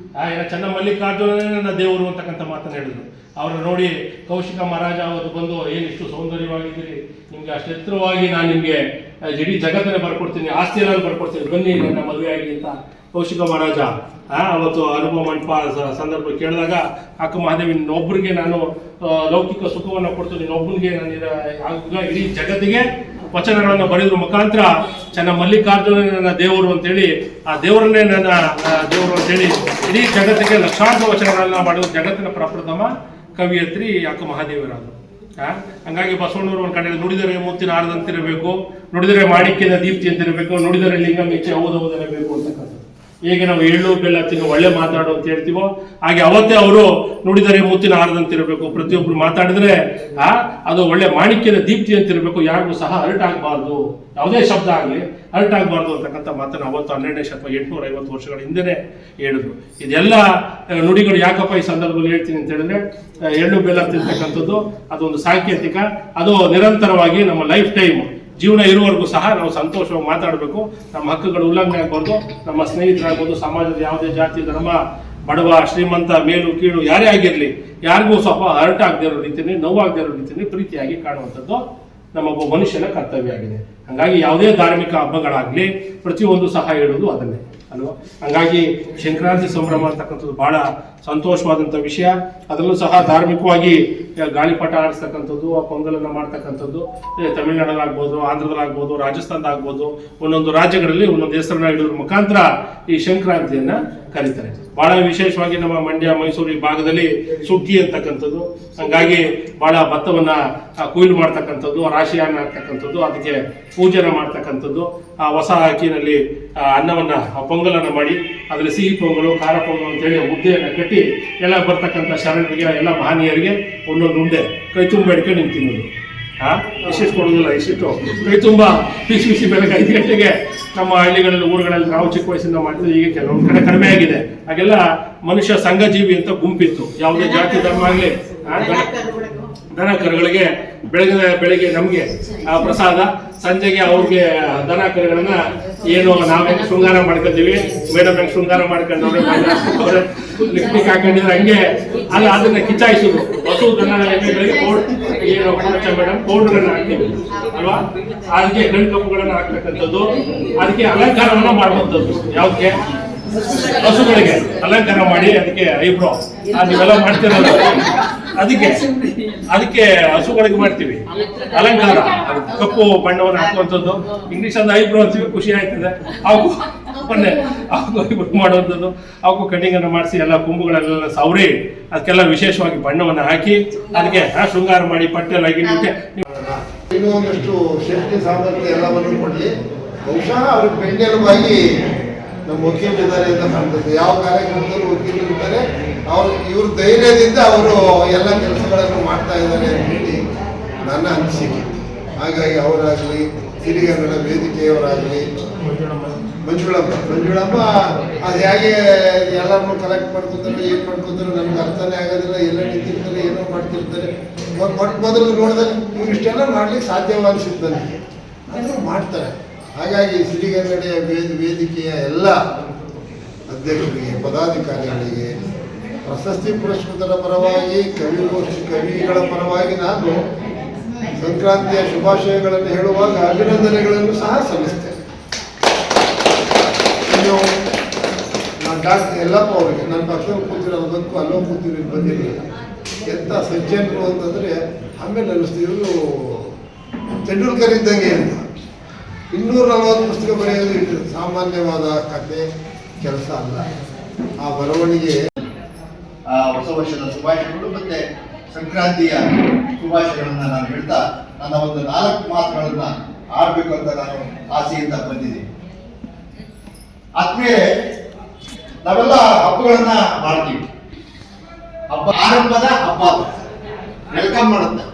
ಏನ ಚೆನ್ನ ಮಲ್ಲಿಕಾರ್ಜುನನೇ ನನ್ನ ದೇವರು ಅಂತಕ್ಕಂಥ ಮಾತನ್ನು ಹೇಳಿದ್ರು. ಅವ್ರನ್ನ ನೋಡಿ ಕೌಶಿಕ ಮಹಾರಾಜ ಅವತ್ತು ಬಂದು ಏನಿಷ್ಟು ಸೌಂದರ್ಯವಾಗಿದ್ದೀರಿ, ನಿಮಗೆ ಅಷ್ಟು ಎತ್ತರವಾಗಿ ನಾನು ನಿಮಗೆ ಇಡೀ ಜಗತ್ತನ್ನೇ ಬರ್ಕೊಡ್ತೀನಿ, ಆಸ್ತಿಯನ್ನು ಬರ್ಕೊಡ್ತೀನಿ, ಬನ್ನಿ ನನ್ನ ಮದುವೆ ಆಗಲಿ ಅಂತ ಕೌಶಿಕ ಮಹಾರಾಜ ಅವತ್ತು ಅನುಭವ ಮಂಟಪ ಸಂದರ್ಭ ಕೇಳಿದಾಗ ಅಕ್ಕ ಮಹಾದೇವಿನ ಒಬ್ಬರಿಗೆ ನಾನು ಲೌಕಿಕ ಸುಖವನ್ನು ಕೊಡ್ತೀನಿ, ಇನ್ನೊಬ್ಬನಿಗೆ ನಾನು ಇಡೀ ಜಗತ್ತಿಗೆ ವಚನಗಳನ್ನು ಬರೆದ್ರ ಮುಖಾಂತರ ಚೆನ್ನ ಮಲ್ಲಿಕಾರ್ಜುನ ನನ್ನ ದೇವರು ಅಂತೇಳಿ ಆ ದೇವರನ್ನೇ ನನ್ನ ದೇವರು ಅಂತೇಳಿ ಇಡೀ ಜಗತ್ತಿಗೆ ಲಕ್ಷಾಂತರ ವಚನಗಳನ್ನ ಮಾಡಿದ ಜಗತ್ತಿನ ಪ್ರಪ್ರಥಮ ಕವಿಯತ್ರಿ ಅಕ್ಕ ಮಹಾದೇವರಾದರು. ಹಂಗಾಗಿ ಬಸವಣ್ಣವರು ಒಂದು ಕಡೆ ನುಡಿದರೆ ಮುತ್ತಿನ ಆರದಂತಿರಬೇಕು, ನುಡಿದರೆ ಮಾಣಿಕ್ಯದ ದೀಪ್ತಿ ಅಂತಿರಬೇಕು, ನುಡಿದರೆ ಲಿಂಗ ಮೆಚ್ಚಿ ಹೌದೌದಿರಬೇಕು ಅಂತಕ್ಕಂಥದ್ದು. ಹೇಗೆ ನಾವು ಎಳ್ಳು ಬೆಲ್ಲ ತಿನ್ನು ಒಳ್ಳೆ ಮಾತಾಡು ಅಂತ ಹೇಳ್ತೀವೋ ಹಾಗೆ ಅವತ್ತೇ ಅವರು ನುಡಿದರೆ ಮುತ್ತಿನ ಆರದಂತಿರಬೇಕು, ಪ್ರತಿಯೊಬ್ರು ಮಾತಾಡಿದ್ರೆ ಅದು ಒಳ್ಳೆ ಮಾಣಿಕ್ಯದ ದೀಪ್ತಿ ಅಂತಿರಬೇಕು, ಯಾರಿಗೂ ಸಹ ಹರ್ಟ್ ಆಗಬಾರ್ದು, ಯಾವುದೇ ಶಬ್ದ ಆಗಲಿ ಹರ್ಟ್ ಆಗಬಾರ್ದು ಅಂತಕ್ಕಂಥ ಮಾತನ್ನು ಅವತ್ತು 12ನೇ ಶತಮಾನ 850 ವರ್ಷಗಳ ಹಿಂದೆನೇ ಹೇಳಿದ್ರು. ಇದೆಲ್ಲ ನುಡಿಗಳು ಯಾಕಪ್ಪ ಈ ಸಂದರ್ಭದಲ್ಲಿ ಹೇಳ್ತೀನಿ ಅಂತ ಹೇಳಿದ್ರೆ, ಎಳ್ಳು ಬೆಲ್ಲ ತಿಂತಕ್ಕಂಥದ್ದು ಅದೊಂದು ಸಾಂಕೇತಿಕ, ಅದು ನಿರಂತರವಾಗಿ ನಮ್ಮ ಲೈಫ್ ಟೈಮ್ ಜೀವನ ಇರುವವರೆಗೂ ಸಹ ನಾವು ಸಂತೋಷವಾಗಿ ಮಾತಾಡಬೇಕು. ನಮ್ಮ ಹಕ್ಕುಗಳು ಉಲ್ಲಂಘನೆ ಆಗ್ಬಾರ್ದು. ನಮ್ಮ ಸ್ನೇಹಿತರಾಗ್ಬೋದು, ಸಮಾಜದ ಯಾವುದೇ ಜಾತಿ ಧರ್ಮ ಬಡವ ಶ್ರೀಮಂತ ಮೇಲು ಕೀಳು ಯಾರೇ ಆಗಿರಲಿ ಯಾರಿಗೂ ಸ್ವಲ್ಪ ಹರ್ಟ್ ಆಗದೆ ಇರೋ ರೀತಿಯಲ್ಲಿ, ನೋವಾಗದೇ ಇರೋ ರೀತಿಯಲ್ಲಿ ಪ್ರೀತಿಯಾಗಿ ಕಾಣುವಂಥದ್ದು ನಮ್ಮೊಬ್ಬ ಮನುಷ್ಯನ ಕರ್ತವ್ಯ ಆಗಿದೆ. ಹಾಗಾಗಿ ಯಾವುದೇ ಧಾರ್ಮಿಕ ಹಬ್ಬಗಳಾಗಲಿ ಪ್ರತಿಯೊಂದು ಸಹ ಹೇಳೋದು ಅದನ್ನೇ ಅಲ್ವಾ. ಹಾಗಾಗಿ ಸಂಕ್ರಾಂತಿ ಸಂಭ್ರಮ ಅಂತಕ್ಕಂಥದ್ದು ಬಹಳ ಸಂತೋಷವಾದಂಥ ವಿಷಯ. ಅದರಲ್ಲೂ ಸಹ ಧಾರ್ಮಿಕವಾಗಿ ಗಾಳಿಪಟ ಆಡಿಸ್ತಕ್ಕಂಥದ್ದು, ಆ ಪೊಂಗಲನ್ನು ಮಾಡ್ತಕ್ಕಂಥದ್ದು ತಮಿಳುನಾಡಲ್ಲಾಗ್ಬೋದು, ಆಂಧ್ರದಲ್ಲಾಗ್ಬೋದು, ರಾಜಸ್ಥಾನದಾಗ್ಬೋದು, ಒಂದೊಂದು ರಾಜ್ಯಗಳಲ್ಲಿ ಒಂದೊಂದು ಹೆಸರನ್ನ ಇಡೋದ್ರ ಮುಖಾಂತರ ಈ ಸಂಕ್ರಾಂತಿಯನ್ನ ಕರೀತಾರೆ. ಬಹಳ ವಿಶೇಷವಾಗಿ ನಮ್ಮ ಮಂಡ್ಯ ಮೈಸೂರು ಈ ಭಾಗದಲ್ಲಿ ಸುಗ್ಗಿ ಅಂತಕ್ಕಂಥದ್ದು, ಹಂಗಾಗಿ ಬಹಳ ಭತ್ತವನ್ನ ಕೊಯ್ಲು ಮಾಡ್ತಕ್ಕಂಥದ್ದು, ರಾಶಿಯನ್ನ ಹಾಕ್ತಕ್ಕಂಥದ್ದು, ಅದಕ್ಕೆ ಪೂಜೆನ ಮಾಡ್ತಕ್ಕಂಥದ್ದು, ಆ ಹೊಸ ಅಕ್ಕಿನಲ್ಲಿ ಅನ್ನವನ್ನ ಪೊಂಗಲನ್ನು ಮಾಡಿ ಅದರಲ್ಲಿ ಸಿಹಿ ಪೊಂಗಲು ಖಾರ ಪೊಂಗಲು ಅಂತೇಳಿ ಮುದ್ದೆಯನ್ನು ಕಟ್ಟಿ ಎಲ್ಲ ಬರ್ತಕ್ಕಂಥ ಶರಣರಿಗೆ ಎಲ್ಲ ಮಹನೀಯರಿಗೆ ಒಂದೊಂದು ಉಂಡೆ ಕೈ ತುಂಬ ಇಟ್ಕೊಂಡು ನಿಂತು ತಿನ್ನೋದು. ಇಷ್ಟಿಷ್ಟು ಕೊಡೋದಿಲ್ಲ, ಇಷ್ಟಿಟ್ಟು ಕೈ ತುಂಬ ಬಿಸಿ ಬಿಸಿ ಬೆಳಗ್ಗೆ 5 ಗಂಟೆಗೆ ನಮ್ಮ ಹಳ್ಳಿಗಳಲ್ಲಿ ಊರುಗಳಲ್ಲಿ ನಾವು ಚಿಕ್ಕ ವಯಸ್ಸಿಂದ ಮಾಡ್ತೀವಿ. ಈಗ ಕೆಲವೊಂದು ಕಡೆ ಕಡಿಮೆ ಆಗಿದೆ. ಹಾಗೆಲ್ಲ ಮನುಷ್ಯ ಸಂಘಜೀವಿ ಅಂತ ಗುಂಪಿತ್ತು, ಯಾವುದೇ ಜಾತಿ ಧರ್ಮ ಆಗಲಿ ದನ ಕರುಗಳಿಗೆ ಬೆಳಗ್ಗೆ ನಮಗೆ ಪ್ರಸಾದ, ಸಂಜೆಗೆ ಅವ್ರಿಗೆ ದನ ಕರುಗಳನ್ನ ಏನು ನಾವೇ ಶೃಂಗಾರ ಮಾಡ್ಕೊತೀವಿ, ಮೇಡಮ್ ಹೆಂಗೆ ಶೃಂಗಾರ ಮಾಡ್ಕೊಂಡವ್ರೆ ಲಿಪ್ಟಿಕ್ ಹಾಕೊಂಡಿದ್ರೆ ಹಂಗೆ ಅಲ್ಲ, ಅದನ್ನ ಕಿಚಾಯಿಸೋದು. ಹಸು ದನ ಎಮ್ಮೆಗಳಿಗೆ ಏನು ಮೇಡಮ್ ಪೌಡರ್ಗಳನ್ನ ಹಾಕ್ತೀವಿ ಅಲ್ವಾ, ಅದಕ್ಕೆ ಗಂಡು ಕಪ್ಪುಗಳನ್ನ ಹಾಕ್ತಕ್ಕಂಥದ್ದು, ಅದಕ್ಕೆ ಅಲಂಕಾರವನ್ನ ಮಾಡುವಂಥದ್ದು. ಯಾವ್ದಕ್ಕೆ? ಹಸುಗಳಿಗೆ ಅಲಂಕಾರ ಮಾಡಿ ಅದಕ್ಕೆ ಐಬ್ರೋ ಅದೆಲ್ಲ ಮಾಡ್ತಿರಲ್ಲ, ಅದಕ್ಕೆ ಹಸುಗಳಿಗೆ ಮಾಡ್ತೀವಿ ಅಲಂಕಾರ, ಕಪ್ಪು ಬಣ್ಣವನ್ನು ಹಾಕುವಂಥದ್ದು. ಇಂಗ್ಲಿಷ್ ಅಂದ್ರೆ ಐಬ್ರೋ ಅಂತೀವಿ, ಖುಷಿ ಆಯ್ತದೆ. ಅವಕ್ಕೂ ಮೊನ್ನೆ ಐಬ್ರೋ ಮಾಡುವಂಥದ್ದು, ಅವಕ್ಕೂ ಕಟಿಂಗ್ ಅನ್ನು ಮಾಡಿಸಿ ಎಲ್ಲ ಕೊಂಬುಗಳೆಲ್ಲ ಸವರಿ ಅದಕ್ಕೆಲ್ಲ ವಿಶೇಷವಾಗಿ ಬಣ್ಣವನ್ನು ಹಾಕಿ ಅದಕ್ಕೆ ಶೃಂಗಾರ ಮಾಡಿ ಪಟ್ಟೆಲ್ಲ ಗಿಡಕ್ಕೆ ಇನ್ನೂ ಒಂದಷ್ಟು ಸೇಫ್ಟಿ ಸಾಮರ್ಥ್ಯ ಎಲ್ಲವನ್ನು ಕೊಡಲಿ. ಬಹುಶಃ ಅವ್ರಿಗೆ ಬೆಂಬಲವಾಗಿ ನಮ್ಮ ವಕೀಲರಿದ್ದಾರೆ ಅಂತ ಕಾಣ್ತದೆ. ಯಾವ ಕಾರ್ಯಕ್ರಮದಲ್ಲೂ ವಕೀಲರು ಇರ್ತಾರೆ, ಇವ್ರ ಧೈರ್ಯದಿಂದ ಅವರು ಎಲ್ಲ ಕೆಲಸಗಳನ್ನು ಮಾಡ್ತಾ ಇದ್ದಾರೆ ಅಂತ ಹೇಳಿ ನನ್ನ ಅನಿಸಿಕೆ. ಹಾಗಾಗಿ ಅವರಾಗಲಿ, ಹಿರಿಗನ್ನಡ ವೇದಿಕೆಯವರಾಗಲಿ, ಮಂಜುಳಮ್ಮ ಅದು ಹೇಗೆ ಎಲ್ಲರನ್ನೂ ಕಲೆಕ್ಟ್ ಮಾಡ್ಕೊತಾರೆ, ಏನು ಮಾಡ್ಕೊತಾರೆ ನಮ್ಗೆ ಅರ್ಥನೇ ಆಗೋದಿಲ್ಲ. ಎಲ್ಲ ನಿಂತಿರ್ತಾರೆ, ಏನೋ ಮಾಡ್ತಿರ್ತಾರೆ. ಮೊದಲು ನೋಡಿದಾಗ ಇವ್ರು ಇಷ್ಟೆಲ್ಲ ಮಾಡ್ಲಿಕ್ಕೆ ಸಾಧ್ಯವ ಅನಿಸುತ್ತೆ ನನಗೆ. ಅದನ್ನು ಮಾಡ್ತಾರೆ. ಹಾಗಾಗಿ ಸಿರಿಗನ್ನಡ ವೇದಿಕೆಯ ಎಲ್ಲ ಅಧ್ಯಕ್ಷರಿಗೆ, ಪದಾಧಿಕಾರಿಗಳಿಗೆ, ಪ್ರಶಸ್ತಿ ಪುರಸ್ಕೃತರ ಪರವಾಗಿ, ಕವಿಗಳ ಪರವಾಗಿ ನಾನು ಸಂಕ್ರಾಂತಿಯ ಶುಭಾಶಯಗಳನ್ನು ಹೇಳುವಾಗ ಅಭಿನಂದನೆಗಳನ್ನು ಸಹ ಸಲ್ಲಿಸ್ತೇನೆ. ಇನ್ನು ನಾನು ಡಾಕ್ಟರ್ ಯಲ್ಲಪ್ಪ ಅವರಿಗೆ, ನನ್ನ ಪಕ್ಕದಲ್ಲಿ ಕೂತಿರೋದು ಬಂತು, ಅಲ್ಲೋ ಕೂತಿರೋದು ಬಂದಿರಲಿಲ್ಲ. ಎಂಥ ಸಜ್ಜನರು ಅಂತಂದರೆ ಆಮೇಲೆ ಅನ್ನಿಸ್ತು ಇವರು ತೆಂಡೂಲ್ಕರ್ ಇದ್ದಂಗೆ ಅಂತ. 240 ಪುಸ್ತಕ ಬರೆಯೋದು ಇದು ಸಾಮಾನ್ಯವಾದ ಕತೆ ಕೆಲಸ ಅಲ್ಲ. ಆ ಬರವಣಿಗೆ ಹೊಸ ವರ್ಷದ ಶುಭಾಶಯಗಳು ಮತ್ತೆ ಸಂಕ್ರಾಂತಿಯ ಶುಭಾಶಯಗಳನ್ನು ನಾನು ಹೇಳ್ತಾ ನನ್ನ ಒಂದು 4 ಮಾತುಗಳನ್ನ ಆಡ್ಬೇಕು ಅಂತ ನಾನು ಆಸೆಯಿಂದ ಬಂದಿದ್ದೀನಿ. ಆದ್ಮೇಲೆ ನಾವೆಲ್ಲ ಹಬ್ಬಗಳನ್ನ ಮಾಡ್ತೀವಿ. ಹಬ್ಬ ಆರಂಭದ ಹಬ್ಬ ವೆಲ್ಕಮ್ ಮಾಡುತ್ತೆ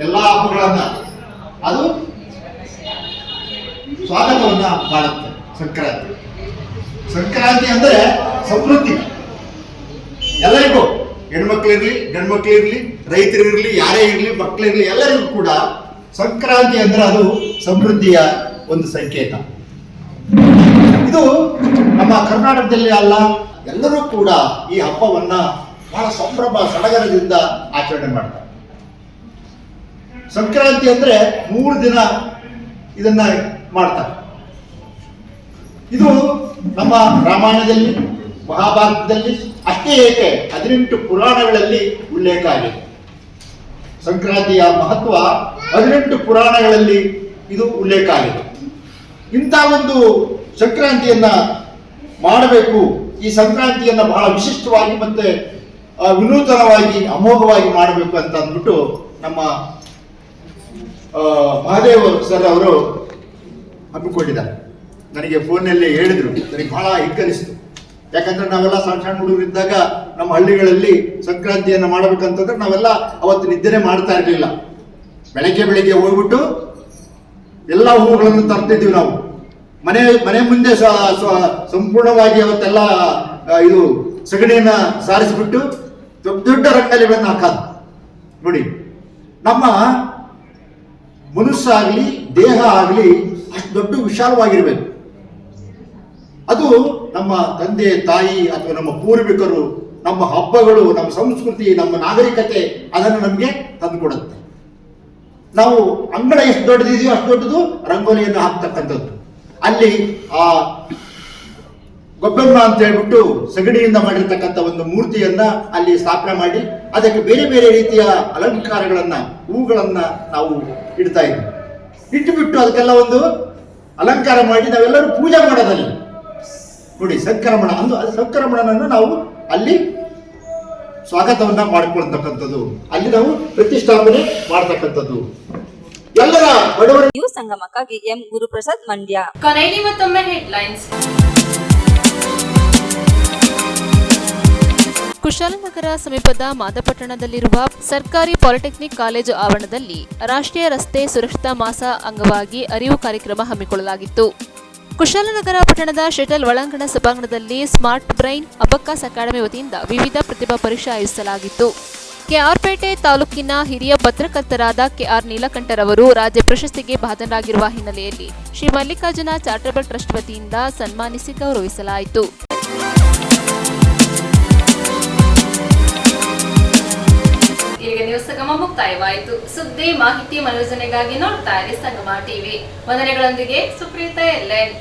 ಎಲ್ಲ ಹಬ್ಬಗಳನ್ನ, ಅದು ಸ್ವಾಗತವನ್ನ ಮಾಡುತ್ತೆ. ಸಂಕ್ರಾಂತಿ ಅಂದ್ರೆ ಸಮೃದ್ಧಿ. ಎಲ್ಲರಿಗೂ, ಹೆಣ್ಮಕ್ಳಿರ್ಲಿ, ಗಂಡ್ಮಕ್ಳಿರ್ಲಿ, ರೈತರಿರ್ಲಿ, ಯಾರೇ ಇರ್ಲಿ, ಮಕ್ಕಳಿರ್ಲಿ, ಎಲ್ಲರಿಗೂ ಕೂಡ ಸಂಕ್ರಾಂತಿ ಅಂದ್ರೆ ಅದು ಸಮೃದ್ಧಿಯ ಒಂದು ಸಂಕೇತ. ಇದು ನಮ್ಮ ಕರ್ನಾಟಕದಲ್ಲಿ ಅಲ್ಲ, ಎಲ್ಲರೂ ಕೂಡ ಈ ಹಬ್ಬವನ್ನ ಬಹಳ ಸಂಭ್ರಮ ಸಡಗರದಿಂದ ಆಚರಣೆ ಮಾಡ್ತಾರೆ. ಸಂಕ್ರಾಂತಿ ಅಂದ್ರೆ 3 ದಿನ ಇದನ್ನ ಮಾಡ್ತಾರೆ. ಇದು ನಮ್ಮ ರಾಮಾಯಣದಲ್ಲಿ, ಮಹಾಭಾರತದಲ್ಲಿ ಅಷ್ಟೇ ಏಕೆ 18 ಪುರಾಣಗಳಲ್ಲಿ ಉಲ್ಲೇಖ ಆಗಿದೆ. ಸಂಕ್ರಾಂತಿಯ ಮಹತ್ವ 18 ಪುರಾಣಗಳಲ್ಲಿ ಇದು ಉಲ್ಲೇಖ ಆಗಿದೆ. ಇಂಥ ಒಂದು ಸಂಕ್ರಾಂತಿಯನ್ನ ಮಾಡಬೇಕು, ಈ ಸಂಕ್ರಾಂತಿಯನ್ನ ಬಹಳ ವಿಶಿಷ್ಟವಾಗಿ ಮತ್ತೆ ವಿನೂತನವಾಗಿ, ಅಮೋಘವಾಗಿ ಮಾಡಬೇಕು ಅಂತ ಅಂದ್ಬಿಟ್ಟು ನಮ್ಮ ಮಹಾದೇವ್ ಸರ್ ಅವರು ಹಮ್ಮಿಕೊಂಡಿದ್ದಾರೆ. ನನಗೆ ಫೋನ್ನಲ್ಲಿ ಹೇಳಿದ್ರು, ನನಗೆ ಬಹಳ ಹಿಗ್ಗನಿಸ್ತು. ಯಾಕಂದ್ರೆ ನಾವೆಲ್ಲ ಸಣ್ಣ ಸಣ್ಣ ಹುಡುಗರಿದ್ದಾಗ ನಮ್ಮ ಹಳ್ಳಿಗಳಲ್ಲಿ ಸಂಕ್ರಾಂತಿಯನ್ನು ಮಾಡಬೇಕಂತಂದ್ರೆ ನಾವೆಲ್ಲ ಅವತ್ತು ನಿದ್ದೆನೆ ಮಾಡ್ತಾ ಇರಲಿಲ್ಲ. ಬೆಳಗ್ಗೆ ಹೋಗ್ಬಿಟ್ಟು ಎಲ್ಲ ಹೂಗಳನ್ನು ತರ್ತಿದ್ವಿ ನಾವು. ಮನೆ ಮುಂದೆ ಸಂಪೂರ್ಣವಾಗಿ ಅವತ್ತೆಲ್ಲ ಇದು ಸಗಣಿಯನ್ನ ಸಾರಿಸಿಬಿಟ್ಟು ದೊಡ್ಡ ರಂಗೋಲಿಗಳನ್ನು ಹಾಕೋದು. ನೋಡಿ, ನಮ್ಮ ಮನಸ್ಸಾಗಲಿ ದೇಹ ಆಗಲಿ ಅಷ್ಟು ದೊಡ್ಡ ವಿಶಾಲವಾಗಿರ್ಬೇಕು. ಅದು ನಮ್ಮ ತಂದೆ ತಾಯಿ ಅಥವಾ ನಮ್ಮ ಪೂರ್ವಿಕರು, ನಮ್ಮ ಹಬ್ಬಗಳು, ನಮ್ಮ ಸಂಸ್ಕೃತಿ, ನಮ್ಮ ನಾಗರಿಕತೆ ಅದನ್ನು ನಮಗೆ ತಂದುಕೊಡುತ್ತೆ. ನಾವು ಅಂಗಳ ಎಷ್ಟು ದೊಡ್ಡದಿದೆಯೋ ಅಷ್ಟು ದೊಡ್ಡದು ರಂಗೋಲಿಯನ್ನು ಹಾಕ್ತಕ್ಕಂಥದ್ದು. ಅಲ್ಲಿ ಆ ಗೊಬ್ಬೆಮ್ಮ ಅಂತ ಹೇಳ್ಬಿಟ್ಟು ಸಗಣಿಯಿಂದ ಮಾಡಿರ್ತಕ್ಕಂಥ ಒಂದು ಮೂರ್ತಿಯನ್ನ ಅಲ್ಲಿ ಸ್ಥಾಪನೆ ಮಾಡಿ ಅದಕ್ಕೆ ಬೇರೆ ಬೇರೆ ರೀತಿಯ ಅಲಂಕಾರಗಳನ್ನ, ಹೂಗಳನ್ನ ನಾವು ಇಡ್ತಾ ಇದ್ವಿ. ಇಟ್ಟುಬಿಟ್ಟು ಅದಕ್ಕೆಲ್ಲ ಒಂದು ಅಲಂಕಾರ ಮಾಡಿ ನಾವೆಲ್ಲರೂ ಪೂಜೆ ಮಾಡೋದಲ್ಲಿ. ನೋಡಿ, ಸಂಕ್ರಮಣ ಸಂಕ್ರಮಣನನ್ನು ನಾವು ಅಲ್ಲಿ ಸ್ವಾಗತವನ್ನ ಮಾಡಿಕೊಳ್ತಕ್ಕಂಥದ್ದು, ಅಲ್ಲಿ ನಾವು ಪ್ರತಿಷ್ಠಾಪನೆ ಮಾಡ್ತಕ್ಕಂಥದ್ದು. ಎಲ್ಲರ ಬಡವರ ನ್ಯೂಸ್ ಸಂಗಮಕ್ಕಾಗಿ ಎಂ ಗುರುಪ್ರಸಾದ್, ಮಂಡ್ಯ. ಕೊನೆಯಲ್ಲಿ ಮತ್ತೊಮ್ಮೆ ಹೆಡ್ಲೈನ್ಸ್. ಕುಶಾಲನಗರ ಸಮೀಪದ ಮಾದಪಟ್ಟಣದಲ್ಲಿರುವ ಸರ್ಕಾರಿ ಪಾಲಿಟೆಕ್ನಿಕ್ ಕಾಲೇಜು ಆವರಣದಲ್ಲಿ ರಾಷ್ಟ್ರೀಯ ರಸ್ತೆ ಸುರಕ್ಷತಾ ಮಾಸ ಅಂಗವಾಗಿ ಅರಿವು ಕಾರ್ಯಕ್ರಮ ಹಮ್ಮಿಕೊಳ್ಳಲಾಗಿತ್ತು. ಕುಶಾಲನಗರ ಪಟ್ಟಣದ ಶೆಟಲ್ ಒಳಾಂಗಣ ಸಭಾಂಗಣದಲ್ಲಿ ಸ್ಮಾರ್ಟ್ ಬ್ರೈನ್ ಅಬಕಾಸ್ ಅಕಾಡೆಮಿ ವತಿಯಿಂದ ವಿವಿಧ ಪ್ರತಿಭಾ ಪರೀಕ್ಷೆ ಆಯೋಜಿಸಲಾಗಿತ್ತು. ಕೆಆರ್ಪೇಟೆ ತಾಲೂಕಿನ ಹಿರಿಯ ಪತ್ರಕರ್ತರಾದ ಕೆಆರ್ ನೀಲಕಂಠರವರು ರಾಜ್ಯ ಪ್ರಶಸ್ತಿಗೆ ಭಾಜನರಾಗಿರುವ ಹಿನ್ನೆಲೆಯಲ್ಲಿ ಶ್ರೀ ಮಲ್ಲಿಕಾರ್ಜುನ ಚಾರಿಟಬಲ್ ಟ್ರಸ್ಟ್ ವತಿಯಿಂದ ಸನ್ಮಾನಿಸಿ ಗೌರವಿಸಲಾಯಿತು. ಇಲ್ಲಿಗೆ ನ್ಯೂಸ್ ಸಂಗಮ ಮುಕ್ತಾಯವಾಯಿತು. ಸುದ್ದಿ, ಮಾಹಿತಿ, ಮನೋರಂಜನೆಗಾಗಿ ನೋಡ್ತಾ ಇರಿ ಸಂಗಮ ಟಿವಿ. ವಂದನೆಗಳೊಂದಿಗೆ ಸುಪ್ರೀತಾ ಎಲ್ಎನ್.